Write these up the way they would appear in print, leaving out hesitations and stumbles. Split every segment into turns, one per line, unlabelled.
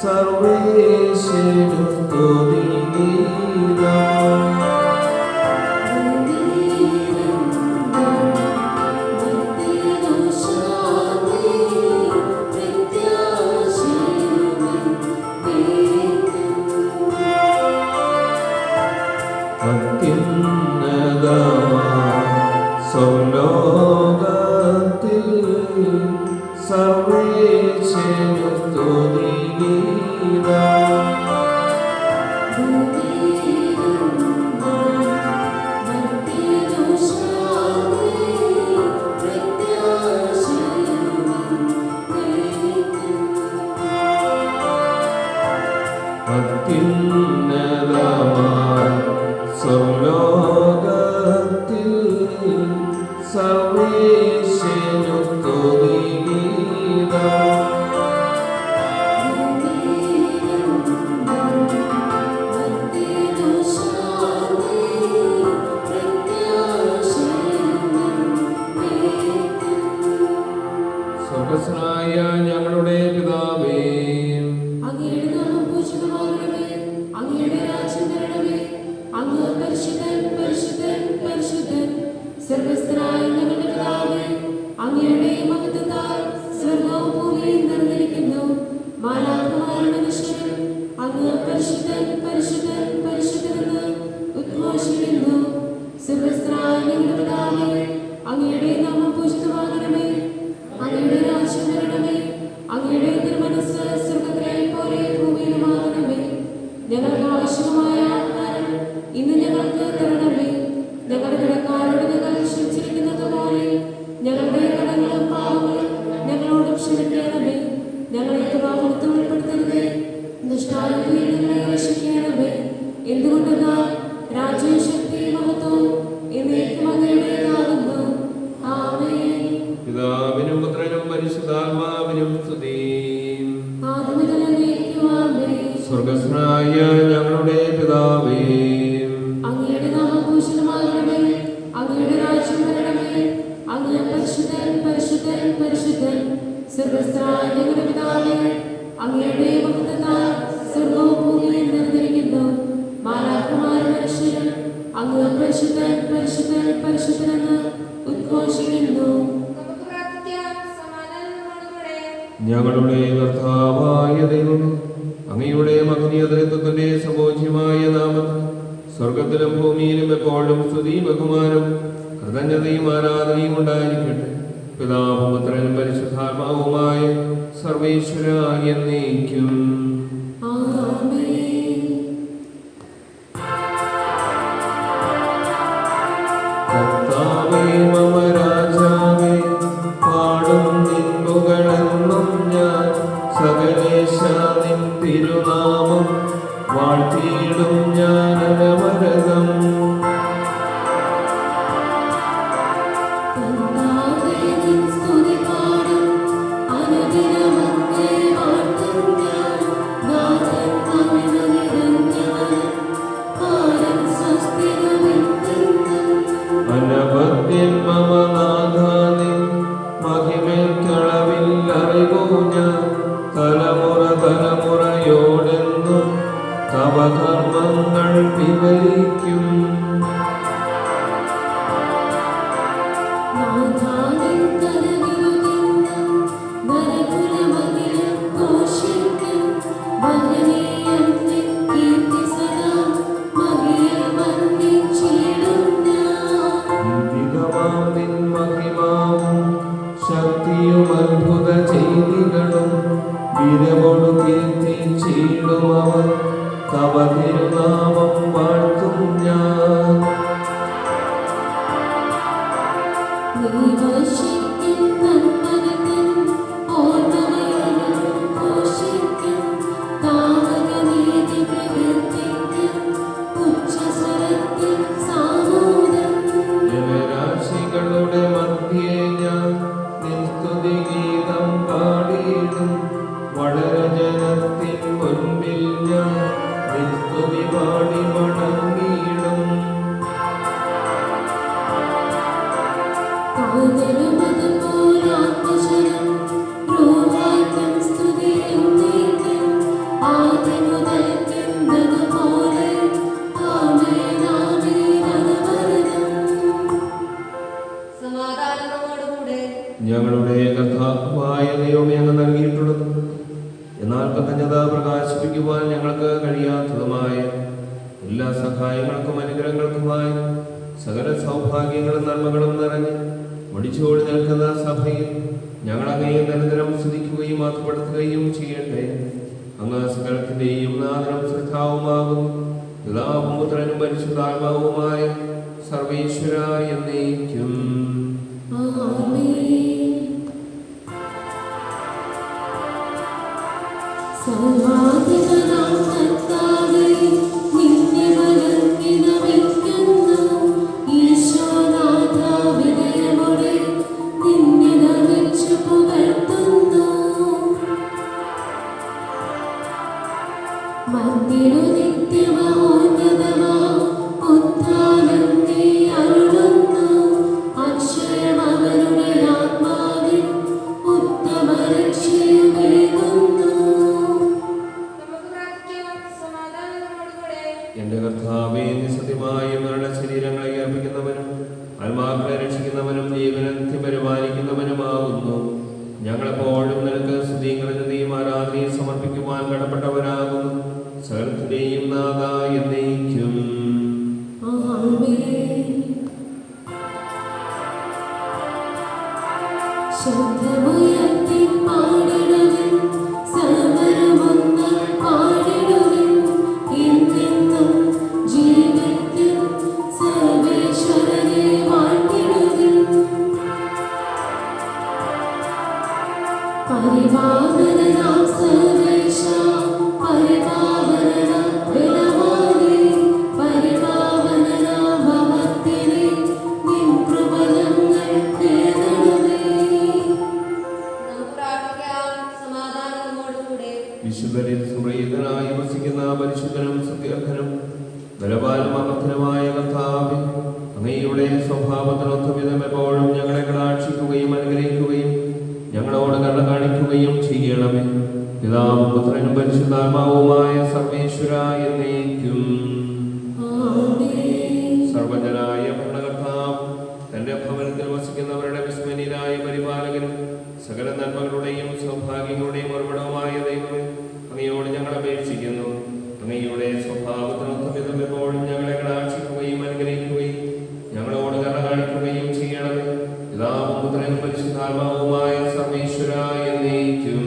സർവേശ്വരനു സ്തുതിഗീതം. സ്വർലോകത്തിൽ സർവേശ്വരനു സ്തുതിഗീതം. അത്യുന്നതമായ സ്വർലോകത്തിൽ സർവേശ്വരനു സ്തുതിഗീതം. സ്വർഗ്ഗസ്ഥനായ ഞങ്ങളുടെ പിതാവേ,
അങ്ങയുടെ നാമം പൂജിതമാകണമേ. അങ്ങയുടെ രാജ്യം വരണമേ. അങ്ങ് പരിശുദ്ധൻ, പരിശുദ്ധൻ, പരിശുദ്ധൻ. സ്വർഗ്ഗസ്ഥനായ ഞങ്ങളുടെ പിതാവേ, അങ്ങയുടെ മഹത്വത്താൽ സ്വർഗ്ഗവും ഭൂമിയും നിറഞ്ഞിരിക്കുന്നു. മാലാഖമാരുടെ മനുഷ്യൻ അങ്ങ് പരിശുദ്ധൻ, പരിശുദ്ധൻ, പരിശുദ്ധനെന്ന് ഉദ്ഘോഷിക്കുന്നു. സ്വർഗ്ഗസ്ഥനായ ഞങ്ങളുടെ പിതാവേ, അങ്ങയുടെ നാമം പൂജിതമാകണമേ. അങ്ങയുടെ രാജ്യം വരണമേ. അങ്ങയുടെ തിരുമനസ്സ് സ്വർഗ്ഗത്തിലെ പോലെ ഭൂമിയിലുമാകണമേ. ഞങ്ങൾക്ക് ആവശ്യമായ ആഹാരം ഇന്ന് ഞങ്ങൾക്ക് തരണമേ. ഞങ്ങളുടെ കടക്കാരോട് ഞങ്ങൾ ക്ഷമിച്ചിരിക്കുന്നത് പോലെ ഞങ്ങളുടെ കടങ്ങളും പാവങ്ങളും ഞങ്ങളോട് ക്ഷമിക്കണമേ. ഞങ്ങളെ പ്രവാഹത്തിൽ ഉൾപ്പെടുത്തരുതേ, ദുഷ്ടാരൂപിയിൽ ഞങ്ങളെ രക്ഷിക്കണമേ. എന്തുകൊണ്ടെന്നാൽ രാജ്യവും ശക്തിയും മഹത്വവും എന്നേക്കും അങ്ങയുടേതാകുന്നു. ആമേൻ.
പിതാവിനും പുത്രനും പരിശുദ്ധാത്മാവിനും സ്തുതി. സ്വർഗ്ഗസ്ഥനായ ഞങ്ങളുടെ പിതാവേ,
അങ്ങയുടെ നാമം പൂജിതമാകണമേ. അങ്ങയുടെ രാജ്യം വരണമേ. അങ്ങ് പരിശുദ്ധൻ, പരിശുദ്ധൻ, പരിശുദ്ധൻ. സ്വർഗ്ഗസ്ഥനായ ഞങ്ങളുടെ പിതാവേ, അങ്ങയുടെ മഹത്വത്താൽ സ്വർഗ്ഗവും ഭൂമിയും നിറഞ്ഞിരിക്കുന്നു. മാലാഖമാരുടെ മനുഷ്യൻ അങ്ങ് പരിശുദ്ധൻ, പരിശുദ്ധൻ, പരിശുദ്ധനെന്ന് ഉദ്ഘോഷിക്കുന്നു.
ഞങ്ങളുടെ കർത്താവായ ദൈവമേ, അങ്ങയുടെ മഹനീയതൃത്വത്തിന്റെ സമുചിതമായ നാമത്തിൽ സ്വർഗത്തിലും ഭൂമിയിലും എപ്പോഴും സ്തുതിയും ബഹുമാനവും കൃതജ്ഞതയും ആരാധനയും ഉണ്ടായിരിക്കട്ടെ. പിതാവും പുത്രനും പരിശുദ്ധാത്മാവുമായ സർവേശ്വര എന്നേക്കും. കർത്താവേ മമ രാജാവേ, പാടും നിൻ പുകഴെന്നും ഞാൻ. സകലേശ നിൻ തിരുനാമം വാഴ്ത്തിയിടും ഞാൻ അനവരതം. അനവദ്യൻ മമ നാഥാനിൻ മഹിമയ്ക്കളവിൽ അറിവു ഞാൻ. തലമുറ തലമുറയോടെ പിതാവായ ദൈവമേ അങ്ങ് നൽകിയിട്ടുള്ളത്. എന്നാൽ കൃതജ്ഞത പ്രകാശിപ്പിക്കുവാൻ ഞങ്ങൾക്ക് കഴിയാത്തതുമായ എല്ലാ സഹായങ്ങൾക്കും അനുഗ്രഹങ്ങൾക്കുമായി സകല സൗഭാഗ്യങ്ങളും നന്മകളും നിറഞ്ഞ് മുടിച്ചോടി നിൽക്കുന്ന സഭയിൽ ഞങ്ങൾ അങ്ങയെ നിരന്തരം സ്തുതിക്കുകയും ആത്മപ്പെടുത്തുകയും ചെയ്യട്ടെ. അങ്ങ് സകലത്തിന്റെയും നാഥനും ശ്രദ്ധാവുമാകുന്നു. പിതാവും പുത്രനും പരിശുദ്ധാത്മാവുമായ സർവേശ്വരായ എന്നേക്കും. എന്റെ കർത്താവേ, നിസ്സത്യമായ മരണ ശരീരങ്ങളെ അർപ്പിക്കുന്നവനും ആത്മാക്കളെ രക്ഷിക്കുന്നവനും ജീവനെ പരിപാലിക്കുന്നവനുമാകുന്നു. ഞങ്ങളെപ്പോഴും നിനക്ക് സ്തുതിയും കൃതജ്ഞതയും ആരാധനയും സമർപ്പിക്കുവാൻ കടപ്പെട്ടവരാകുന്നു. സകലത്തിന്റെയും നാഥ എന്നേക്കും. വിശുദ്ധരിൽ സുപ്രീതനായി വസിക്കുന്ന പരിശുദ്ധനും സത്യർഹനും ബലവാനും അമർത്തനുമായ കർത്താവേ, അങ്ങയുടെ സ്വഭാവത്തിനൊത്ത വിധം എപ്പോഴും ഞങ്ങളെ കടാക്ഷിക്കുകയും അനുഗ്രഹിക്കുകയും ഞങ്ങളോട് കരുണ കാണിക്കുകയും ചെയ്യണമേ. പിതാവും പുത്രനും പരിശുദ്ധാത്മാവുമായ സർവേശ്വരായ എന്നേക്കും. സർവജനായ ഭരണകർത്താവ് തന്റെ ഭവനത്തിൽ വസിക്കുന്നവരുടെ വിസ്മരണീയനായ പരിപാലകനും സകല നന്മകളുടെയും സൗഭാഗ്യങ്ങളുടെയും ഉറവിടവുമായ ദൈവമേ, അങ്ങയോട് ഞങ്ങൾ അപേക്ഷിക്കുന്നു. അങ്ങയുടെ സ്വഭാവത്തിനൊത്ത വിധം എപ്പോഴും ഞങ്ങളെ കടാക്ഷിക്കുകയും അനുഗ്രഹിക്കുകയും ഞങ്ങളോട് കരുണ കാണിക്കുകയും ചെയ്യണമേ. പിതാവും പുത്രനും പരിശുദ്ധാത്മാവുമായ സർവേശ്വരായ എന്നേക്കും.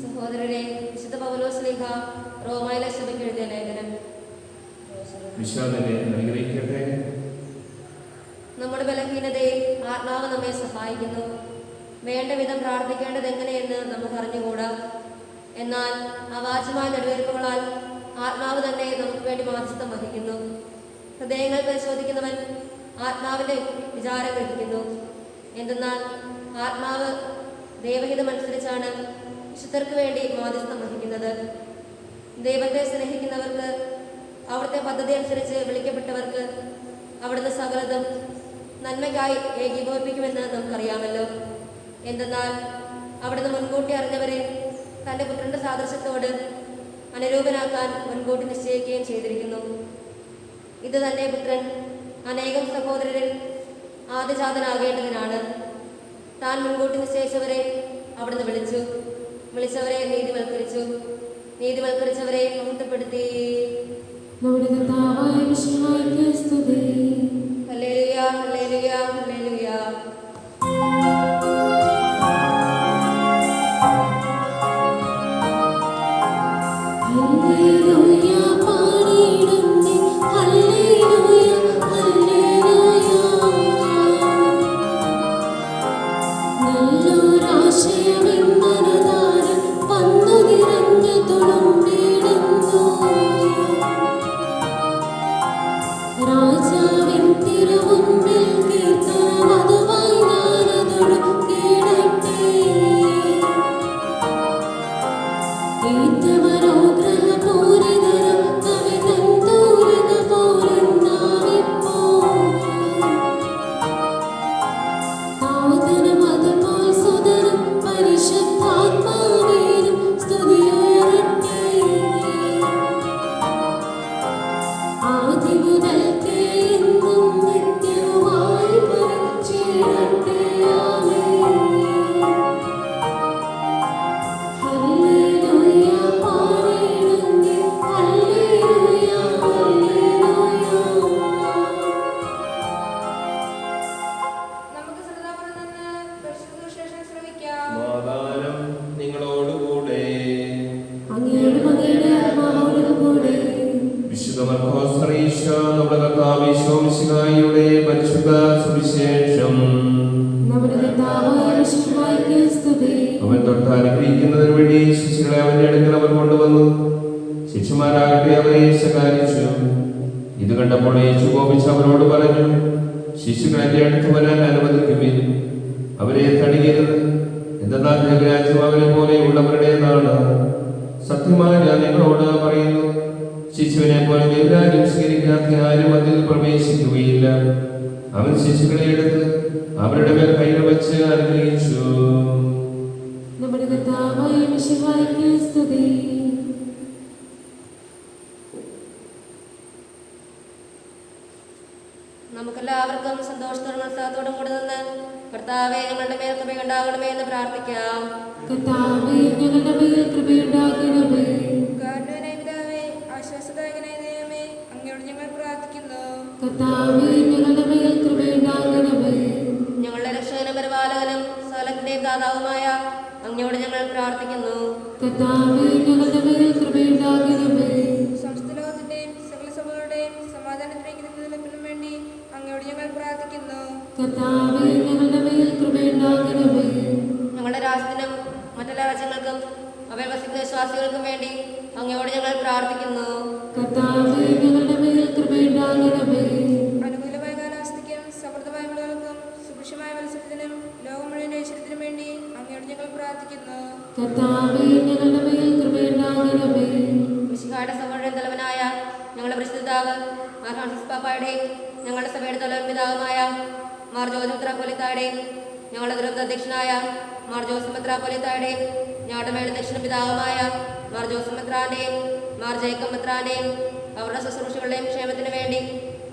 സഹോദരരെ, വിശുദ്ധ പൗലോസ്ലീഹ റോമായിലെ സഭയ്ക്ക് എഴുതിയ ലേഖനം.
വിശ്വാസത്തെ അനുഗ്രഹിക്കട്ടെ.
നമ്മുടെ ബലഹീനതയിൽ ആത്മാവ് നമ്മെ സഹായിക്കുന്നു. വേണ്ട വിധം പ്രാർത്ഥിക്കേണ്ടത് എങ്ങനെയെന്ന് നമുക്ക് അറിഞ്ഞുകൂടാ. എന്നാൽ അവാച്യമായ നെടുവീർപ്പുകളാൽ ആത്മാവ് തന്നെ നമുക്ക് വേണ്ടി മാധ്യസ്ഥം വഹിക്കുന്നു. ഹൃദയങ്ങൾ പരിശോധിക്കുന്നവൻ ആത്മാവിൻ്റെ വിചാരം ഗ്രഹിക്കുന്നു. എന്തെന്നാൽ ആത്മാവ് ദൈവഹിതമനുസരിച്ചാണ് വിശുദ്ധർക്ക് വേണ്ടി മാധ്യസ്ഥം വഹിക്കുന്നത്. ദൈവത്തെ സ്നേഹിക്കുന്നവർക്ക്, അവിടുത്തെ പദ്ധതി അനുസരിച്ച് വിളിക്കപ്പെട്ടവർക്ക് അവിടുന്ന് സകലതും നന്മയ്ക്കായി ഏകീഭവിപ്പിക്കുമെന്ന് നമുക്കറിയാമല്ലോ. എന്തെന്നാൽ അവിടുന്ന് മുൻകൂട്ടി അറിഞ്ഞവരെ തൻ്റെ പുത്രൻ്റെ സാദൃശ്യത്തോട് അനുരൂപനാക്കാൻ മുൻകൂട്ടി നിശ്ചയിക്കുകയും ചെയ്തിരിക്കുന്നു. ഇത് തന്നെ പുത്രൻ അനേകം സഹോദരരിൽ ആദ്യജാതനാകേണ്ടതിനാണ്. താൻ മുൻകൂട്ടി നിശ്ചയിച്ചവരെ അവിടുന്ന് വിളിച്ചവരെ നീതിവൽക്കരിച്ചു, നീതിവൽക്കരിച്ചവരെ മഹത്വപ്പെടുത്തി. ഹല്ലേലൂയ, ഹല്ലേലൂയ, ഹല്ലേലൂയ.
പരിശ
അവിടുത്തെ അനുഗ്രഹിക്കുന്നതിന് വേണ്ടി ശിശുക്കളെ അവന്റെ അടുക്കൽ അവർ കൊണ്ടുവന്നു. ശിശുമാരാകട്ടെ അവരെ ശകാരിച്ചു. ഇത് കണ്ടപ്പോൾ യേശു കോപിച്ച് അവരോട് പറഞ്ഞു, ശിശുക്കൾ എന്റെ അടുത്ത് വരാൻ അനുവദിക്കുവിൻ, അവരെ തടയരുത്. എന്തെന്നാൽ ദൈവരാജ്യം അവരെ പോലെ ഉള്ളവരുടേതാണ്. സത്യമായി ഞാൻ നിങ്ങളോട് പറയുന്നു, ശിശുവിനെ പോലെ ദൈവരാജ്യം സ്വീകരിക്കാത്ത ആരും അതിൽ പ്രവേശിക്കുകയില്ല. അവൻ ശിശുക്കളെ എടുത്ത് അവരുടെ മേൽ കൈകൾ വെച്ച് അനുഗ്രഹിച്ചു.
നമ്മുടെ കർത്താവായ മിശിഹായ്ക്ക് സ്തുതി.
നമുക്കെല്ലാവർക്കും സന്തോഷത്തോടും ഉത്സാഹത്തോടും കൂടെ നിന്ന് കർത്താവേ ഞങ്ങളുടെ മേൽ കൃപയുണ്ടാകണമേ എന്ന് പ്രാർത്ഥിക്കാം.
കർത്താവേ ഞങ്ങളുടെ മേൽ കൃപയുണ്ടാകണമേ.
കാരുണ്യവാനായ പിതാവേ, ആശ്വാസദായകനായ ദൈവമേ, അങ്ങയോട് ഞങ്ങൾ പ്രാർത്ഥിക്കുന്നു.
കർത്താവേ ഞങ്ങളുടെ മേൽ കൃപയുണ്ടാകണമേ.
ഞങ്ങളുടെ രക്ഷകനും പരിപാലകനും സകലത്തിന്റെയും ദാതാവുമായ അങ്ങയോട് ഞങ്ങൾ പ്രാർത്ഥിക്കുന്നു.
കർത്താവേ ഞങ്ങളുടെ മേൽ കൃപയുണ്ടാകണമേ.
സമസ്ത ലോകത്തിന്റെയും സകല സഭകളുടെയും സമാധാനത്തിലേക്ക് നിലനിൽപ്പിനും വേണ്ടി അങ്ങയോട് ഞങ്ങൾ പ്രാർത്ഥിക്കുന്നു.
കർത്താവേ ഞങ്ങളുടെ മേൽ കൃപയുണ്ടാകണമേ.
ഞങ്ങളുടെ രാജ്യത്തിനും മറ്റെല്ലാ രാജ്യങ്ങൾക്കും അവയിൽ വസിക്കുന്ന വിശ്വാസികൾക്കും വേണ്ടി അങ്ങയോട് ഞങ്ങൾ പ്രാർത്ഥിക്കുന്നു.
കർത്താവേ ഞങ്ങളുടെ മേൽ കൃപയുണ്ടാകണമേ.
അനുകൂലമായ കാലാവസ്ഥയ്ക്കും സമൃദ്ധമായ വിളകൾക്കും സുഭിക്ഷമായ മത്സരത്തിനും ലോകം മുഴുവൻ ഐശ്വര്യത്തിനും വേണ്ടി അങ്ങയോട് ഞങ്ങൾ പ്രാർത്ഥിക്കുന്നു.
കർത്താവേ ഞങ്ങളുടെ മേൽ കൃപയുണ്ടാകണമേ.
മിശിഹായുടെ സഭയുടെ തലവനായ ഞങ്ങളുടെ പരിശുദ്ധാവ് മാർ ഫ്രാൻസിസ് പാപ്പായുടെയും ഞങ്ങളുടെ സഭയുടെ തലവൻ പിതാവുമായ മാർ ജോർജ് മെത്രാപ്പൊലീത്തായുടെയും ഞങ്ങളുടെ ദുരന്ത അധ്യക്ഷനായ മാർ ജോസഫ് മെത്രാപ്പൊലീത്തായുടെയും ഞങ്ങളുടെ മേൽ ദക്ഷിണ പിതാവുമായ മാർ ജോസഫ് മെത്രാന്റെയും മാർ ജേക്കബ് മെത്രാന്റെയും അവരുടെ ശുശ്രൂഷകളുടെയും ക്ഷേമത്തിന് വേണ്ടി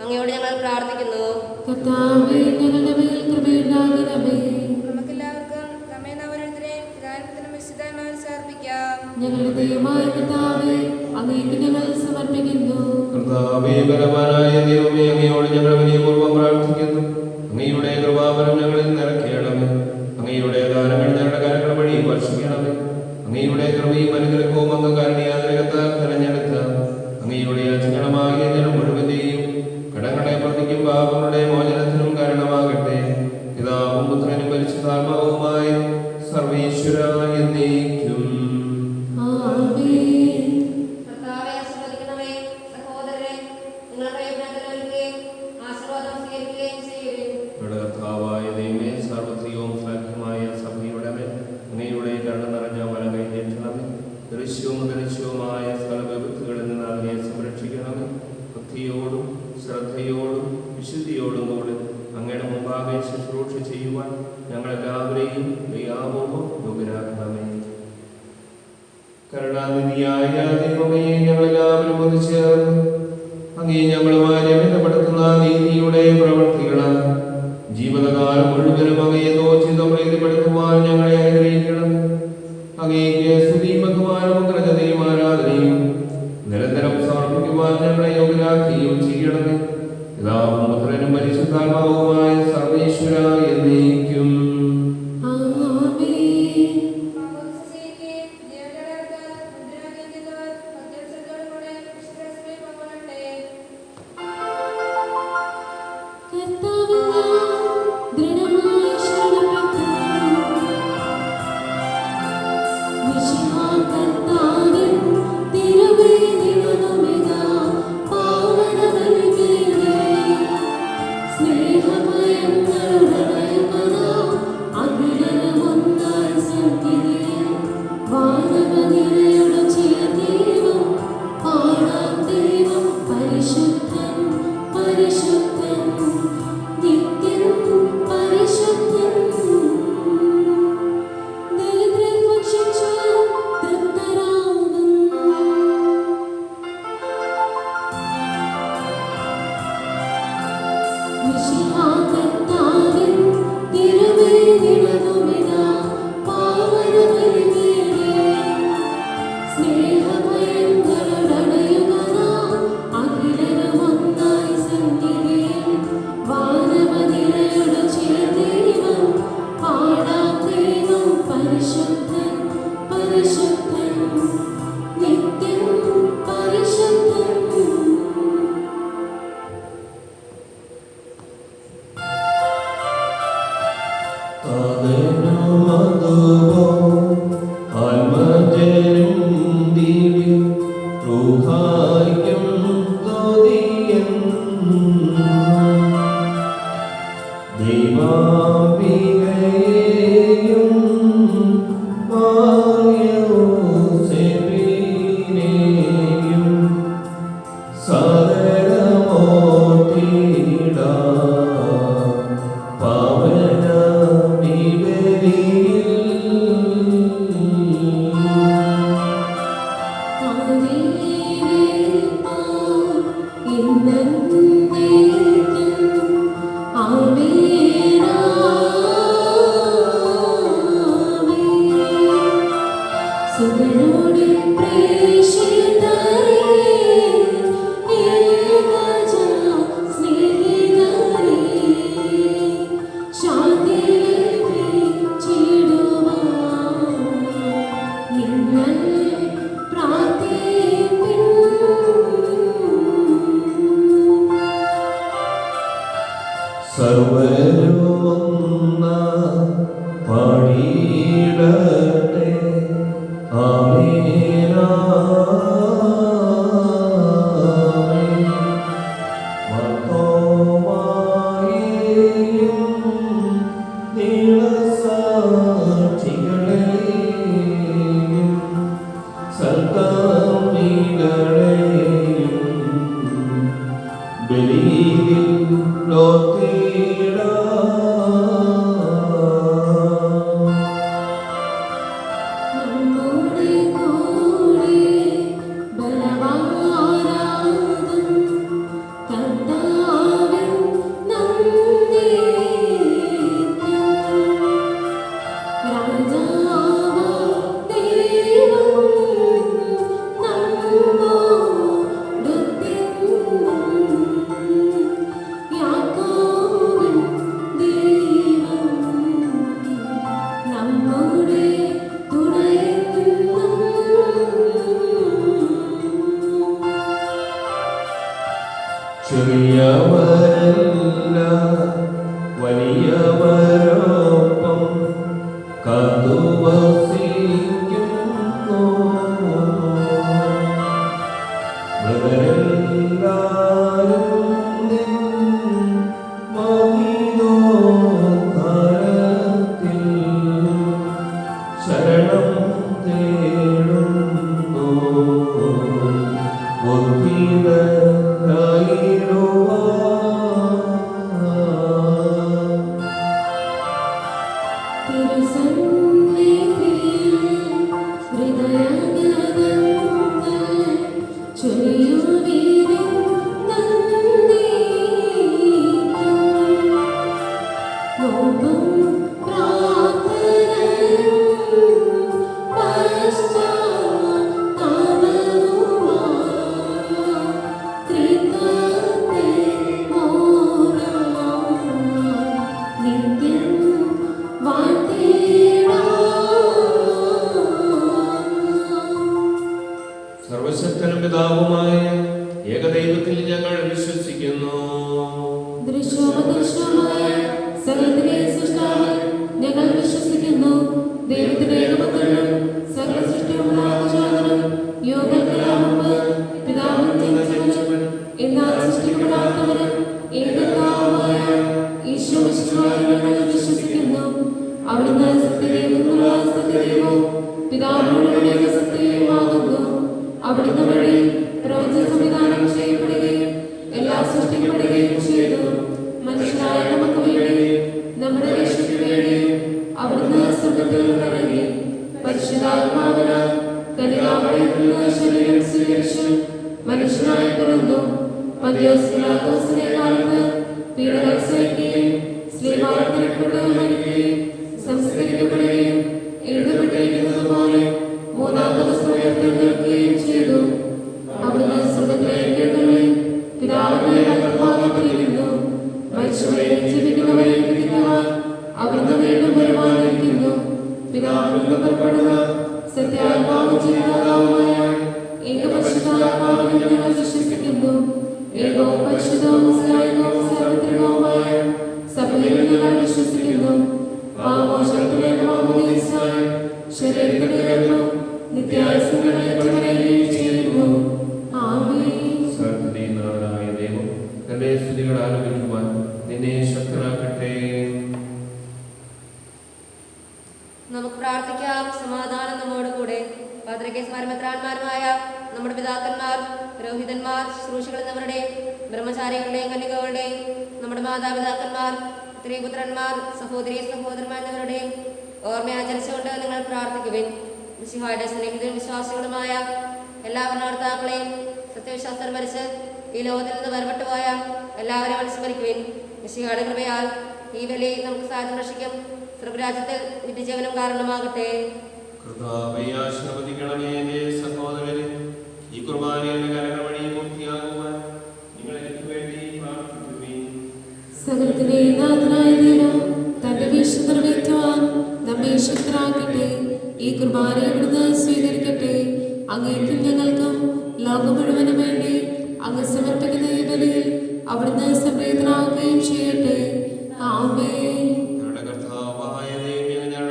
അങ്ങയോട് ഞങ്ങൾ പ്രാർത്ഥിക്കുന്നു.
കർത്താവേ ഞങ്ങളുടെ മേൽ കൃപയുണ്ടാകണമേ.
നമുക്കെല്ലാവർക്കും നമ്മെ ഓരോരുത്തരെയും പിതാവിനും വിശുദ്ധാത്മാവിൽ സമർപ്പിക്കാം.
ഞങ്ങളുടെ ദൈവമായ കർത്താവേ അങ്ങേക്ക് ഞങ്ങൾ സമർപ്പിക്കുന്നു.
കർത്താവേ ബലവാനായ ദൈവമേ, അങ്ങയോട് ഞങ്ങൾ വിനയപൂർവ്വം പ്രാർത്ഥിക്കുന്നു. അങ്ങയുടെ കൃപാവരം ഞങ്ങളിൽ നിറയ്ക്കണമേ. അങ്ങയുടെ ദാനങ്ങൾ ഞങ്ങളുടെ കരങ്ങൾ വഴി വർഷിക്കണമേ. അങ്ങയുടെ കൃപയും അനുഗ്രഹവും അങ്ങ് കാരുണ്യാതിരകത്താൽ തെരഞ്ഞെടുത്ത അങ്ങയുടെ അചഞ്ചലമായ ജനം മുഴുവന്റെയും കടങ്ങളെ പ്രതിക്കും പാപങ്ങളുടെ മോചനത്തിനും കാരണമാകട്ടെ. പിതാവും പുത്രനും പരിശുദ്ധാത്മാവുമായ സർവീശ്വര എന്നേക്കും.
ആമേൻ.
കർത്താവേ, ആശീർവദിക്കണമേ. സഹോദരരെ, നിങ്ങൾ പ്രയോജനത്തിലെടുക്കുകയും ആശീർവാദം സ്വീകരിക്കുകയും ചെയ്യുവിൻ.
ഞങ്ങളുടെ കർത്താവായ ദൈവമേ, സാർവത്രികവും ശ്ലാഘ്യമായ സഭയുടെ മേൽ അങ്ങയുടെ കരുണ നിറഞ്ഞ വലം കൈനീട്ടണമേ. ദൃശ്യവും അദൃശ്യവുമായ സകല വിപത്തുകളിൽ നിന്ന് അതിനെ സംരക്ഷിക്കണമേ. ഭക്തിയോടും ശ്രദ്ധയോടും വിശുദ്ധിയോടും കൂടി അങ്ങയുടെ മുമ്പാകെ ശുശ്രൂഷ ചെയ്യുവാൻ ഞങ്ങളെല്ലാവരെയും ദയാപൂർവ്വം യോഗ്യരാക്കണമേ. കരുണാനിധിയായ ദൈവമേ, ഞങ്ങളെല്ലാവരും ഒന്നുചേർന്ന് അങ്ങേ ഞങ്ങളുമായി ബന്ധപ്പെടുത്തുന്ന നീതിയുടെ പ്രവൃത്തികളാൽ ജീവിതകാലം മുഴുവനും അങ്ങയെ നോച്ചിതം പ്രീതിപ്പെടുത്തുവാൻ ഞങ്ങളെ അനുഗ്രഹിക്കണം. അങ്ങേക്ക് സ്തുതിയും ബഹുമാനവും കൃതജ്ഞതയും ആരാധനയും നിരന്തരം സമർപ്പിക്കുവാൻ ഞങ്ങളെ യോഗ്യരാക്കുകയും ചെയ്യണമേ. പിതാവും പുത്രനും പരിശുദ്ധാത്മാവുമായ സർവേശ്വര എന്നേക്കും.
ആമേൻ. കർത്താവേ ദൃഢമായി ശരണപ്പെടുന്നു. മിശിഹാ കർത്താവിൻ തിരുവേദിയിലുമിതാ പാവനബലിപീഠേ. സ്നേഹമയങ്ങളുടെ ദയപദാ അഖിലമൊന്നായി സന്നിധിയിൽ വാനവനിരയുടെ ചേർദൈവം പാടാം ദൈവം പരിശുദ്ധൻ പരിശുദ്ധൻ നിത്യൻ പരിശുദ്ധൻ. ദരിദ്രർ ഭക്ഷിച്ച് തൃപ്തരാകും. മിശിഹാ കർത്താവിൻ തിരുവേദിയിലുമിതാ പാവനബലിപീഠേ. സ്നേഹമയങ്ങളുടെ ദയപദാ അഖിലമൊന്നായി സന്നിധിയിൽ വാനവനിരയുടെ ചേർദൈവം പാടാം ദൈവം പരിശുദ്ധൻ പരിശുദ്ധൻ നിത്യൻ പരിശുദ്ധൻ.
ആദരവും മധുരവും പാടിയിടട്ടെ. ആമേൻ, ആമേൻ. മർത്തോമായെയും നീളസാക്ഷികളെയും സൽക്കർമ്മികളെയും ബലിയിൽ ലോകത്തിടാം.
നമ്മുടെ കൂടെ ബലവാനാകും കർത്താവിൻ നന്ദിക്കും. രാജാവാം ദൈവം നമ്മോടൊത്തെന്നും യാക്കോബിൻ ദൈവം നമ്മുടെ തുണയെന്നും.
ചെറിയവരല്ല വലിയവരൊപ്പം കാത്തുവസിക്കുന്നു. മൃതരെല്ലാരും നിൻ മഹിതോദ്ധാരത്തിൽ ശരണം തേടുന്നു.
തിരുസന്നിധിയിൽ ഹൃദയഗതങ്ങൾ ചൊരിയുവിൻ നന്ദിക്കും. നോമ്പും പ്രാർത്ഥനയും പശ്ചാത്താപവുമായി ത്രിത്വത്തെ ഓർക്കാം. നിത്യം
സർവശക്തനും പിതാവുമായ ഏകദൈവത്തിൽ ഞങ്ങൾ വിശ്വസിക്കുന്നു.
ദൃശ്യമദൃശ്യമായ സകലത്തിന്റെയും സൃഷ്ടാവ് ഞങ്ങൾ വിശ്വസിക്കുന്നു. ദൈവത്തിന്റെ ഏകപുത്രനും സകല സൃഷ്ടിയുള്ള ആചാരനും യോഗത്തിനു മുമ്പ് പിതാവിൽ ജനിച്ചവനും എന്നാൽ സൃഷ്ടിക്കപ്പെടാത്തവനും ഏകപിതാവുമായ ഈശോമിശിഹായിൽ ഞങ്ങൾ വിശ്വസിക്കുന്നു. അവിടുന്ന് സത്യദൈവത്തിനുള്ള സത്യദൈവവും പിതാവിനോടുകൂടി സത്യവുമാകുന്നു. അവിടുന്ന് വഴി പ്രപഞ്ച സംവിധാനം ചെയ്യപ്പെടുകയും എല്ലാം സൃഷ്ടിക്കപ്പെടുകയും ചെയ്തു. മനുഷ്യനായ നമുക്ക് വേണ്ടി നമ്മുടെ രക്ഷയ്ക്ക് വേണ്ടി അവിടുന്ന് സ്വർഗ്ഗത്തിൽ നിന്നിറങ്ങി പരിശുദ്ധാത്മാവിനാൽ കന്യകാമറിയിൽ നിന്ന് ശരീരം സ്വീകരിച്ചു മനുഷ്യനായി പിറന്നു. പന്തിയോസ് പിലാത്തോസിന്റെ കാലത്ത് പീഡകൾ സഹിക്കുകയും ശ്ലീഹായ്ക്കപ്പെട്ട് മരിക്കുകയും സംസ്കരിക്കപ്പെടുകയും എഴുതപ്പെട്ടിരിക്കുന്നതുപോലെ മൂന്നാം ദിവസം ഉയർത്തെഴുന്നേൽക്കുകയും ചെയ്തു. അവിടുന്ന് സ്വർഗ്ഗത്തിലേക്ക് എഴുന്നള്ളി പിതാവിന്റെ വലത്തുഭാഗത്തിരിക്കുന്നു. മരിച്ചവരെയും ജീവിക്കുന്നവരെയും വിധിക്കുവാൻ അവിടുന്ന് വീണ്ടും വരുവാനിരിക്കുന്നു. പിതാവിൽ നിന്ന് പുറപ്പെടുന്ന സത്യാത്മാവും ജീവദാതാവുമായ ഏകപരിശുദ്ധാത്മാവിൽ ഞങ്ങൾ വിശ്വസിക്കുന്നു. ഏകവും പരിശുദ്ധവും സ്നേഹവും സാർവത്രികവുമായ സഭയിൽ ഞങ്ങൾ വിശ്വസിക്കുന്നു. പാപമോചനത്തിലേക്ക് മാമോദീസായി ശരീരത്തിന്റെ ഉയർപ്പും നിത്യായുസ്സും ഏറ്റവരെയും ചെയ്യുന്നു. ആമേൻ.
സർവ്വശക്തനായ ദൈവം തന്റെ സ്തുതികൾ ആലപിക്കുവാൻ നിന്നെ ശക്തനാക്കട്ടെ.
നമുക്ക് പ്രാർത്ഥിക്കാം. സമാധാനം നമ്മോട് കൂടെ. പാത്രികേസ്മാരും മെത്രാന്മാരുമായ നമ്മുടെ പിതാക്കന്മാർ, പുരോഹിതന്മാർ, ശുശ്രൂഷകൾ എന്നിവരുടെയും ബ്രഹ്മചാരികളുടെയും കന്യകകളുടെയും നമ്മുടെ മാതാപിതാക്കന്മാർ, സ്ത്രീപുത്രന്മാർ, സഹോദരി സഹോദരന്മാർ എന്നിവരുടെയും ഓർമ്മ ആചരിച്ചുകൊണ്ട് നിങ്ങൾ പ്രാർത്ഥിക്കുവിൻ. മിശിഹായുടെ സ്നേഹിതരും വിശ്വാസികളുമായ എല്ലാ ഭരണകർത്താക്കളെയും സത്യവിശ്വാസം മരിച്ച് ഈ ലോകത്തിൽ നിന്ന് വേർപെട്ടു പോയ എല്ലാവരെയും അനുസ്മരിക്കുവിൻ. മിശിഹായുടെ കൃപയാൽ ഈ ബലി നമുക്ക് സാധനരക്ഷിക്കും സ്വർഗ്ഗരാജ്യത്തിൽ നിത്യജീവനം കാരണമാകട്ടെ.
കർത്താവേ, ആശീർവദിക്കണമേ എന്റെ സഹോദരനെ. ഈ കുർബാനയുടെ കരങ്ങൾ വഴി പൂർത്തിയാകുവാൻ നിങ്ങൾ എനിക്ക് വേണ്ടി പ്രാർത്ഥിക്കുവിൻ.
സകലത്തിന്റെയും നാഥനായ ദൈവം തന്റെ വീഴ്ച നിറവേറ്റുവാൻ നമ്മെ ശക്തരാക്കട്ടെ. ഈ കുർബാന ഇവിടുന്ന് സ്വീകരിക്കട്ടെ. അങ്ങേക്കും ഞങ്ങൾക്കും ലോകം മുഴുവനും വേണ്ടി അങ്ങ് സമർപ്പിക്കുന്ന ഈ ബലിയിൽ അവിടുന്ന് സംപ്രീതനാവുകയും ചെയ്യട്ടെ. ആമേൻ.
ഞങ്ങളുടെ കർത്താവായ ദൈവമേ, ഞങ്ങൾ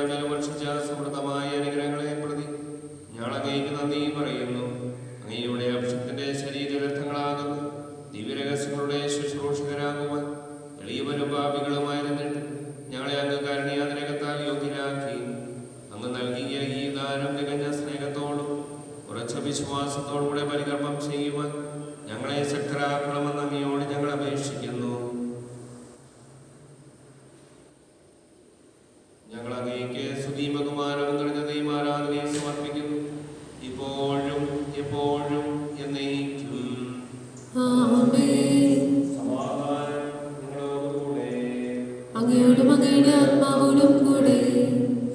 സ്തുതിയും ബഹുമാനവും നിറഞ്ഞ ദൈവാരാധനയെ സമർപ്പിക്കുന്നു, ഇപ്പോഴും എപ്പോഴും എന്നേക്കും.
ആമേൻ.
സമാധാനം നിങ്ങളോടുകൂടെ.
അങ്ങയോടും അങ്ങയുടെ ആത്മാവോടും കൂടെ.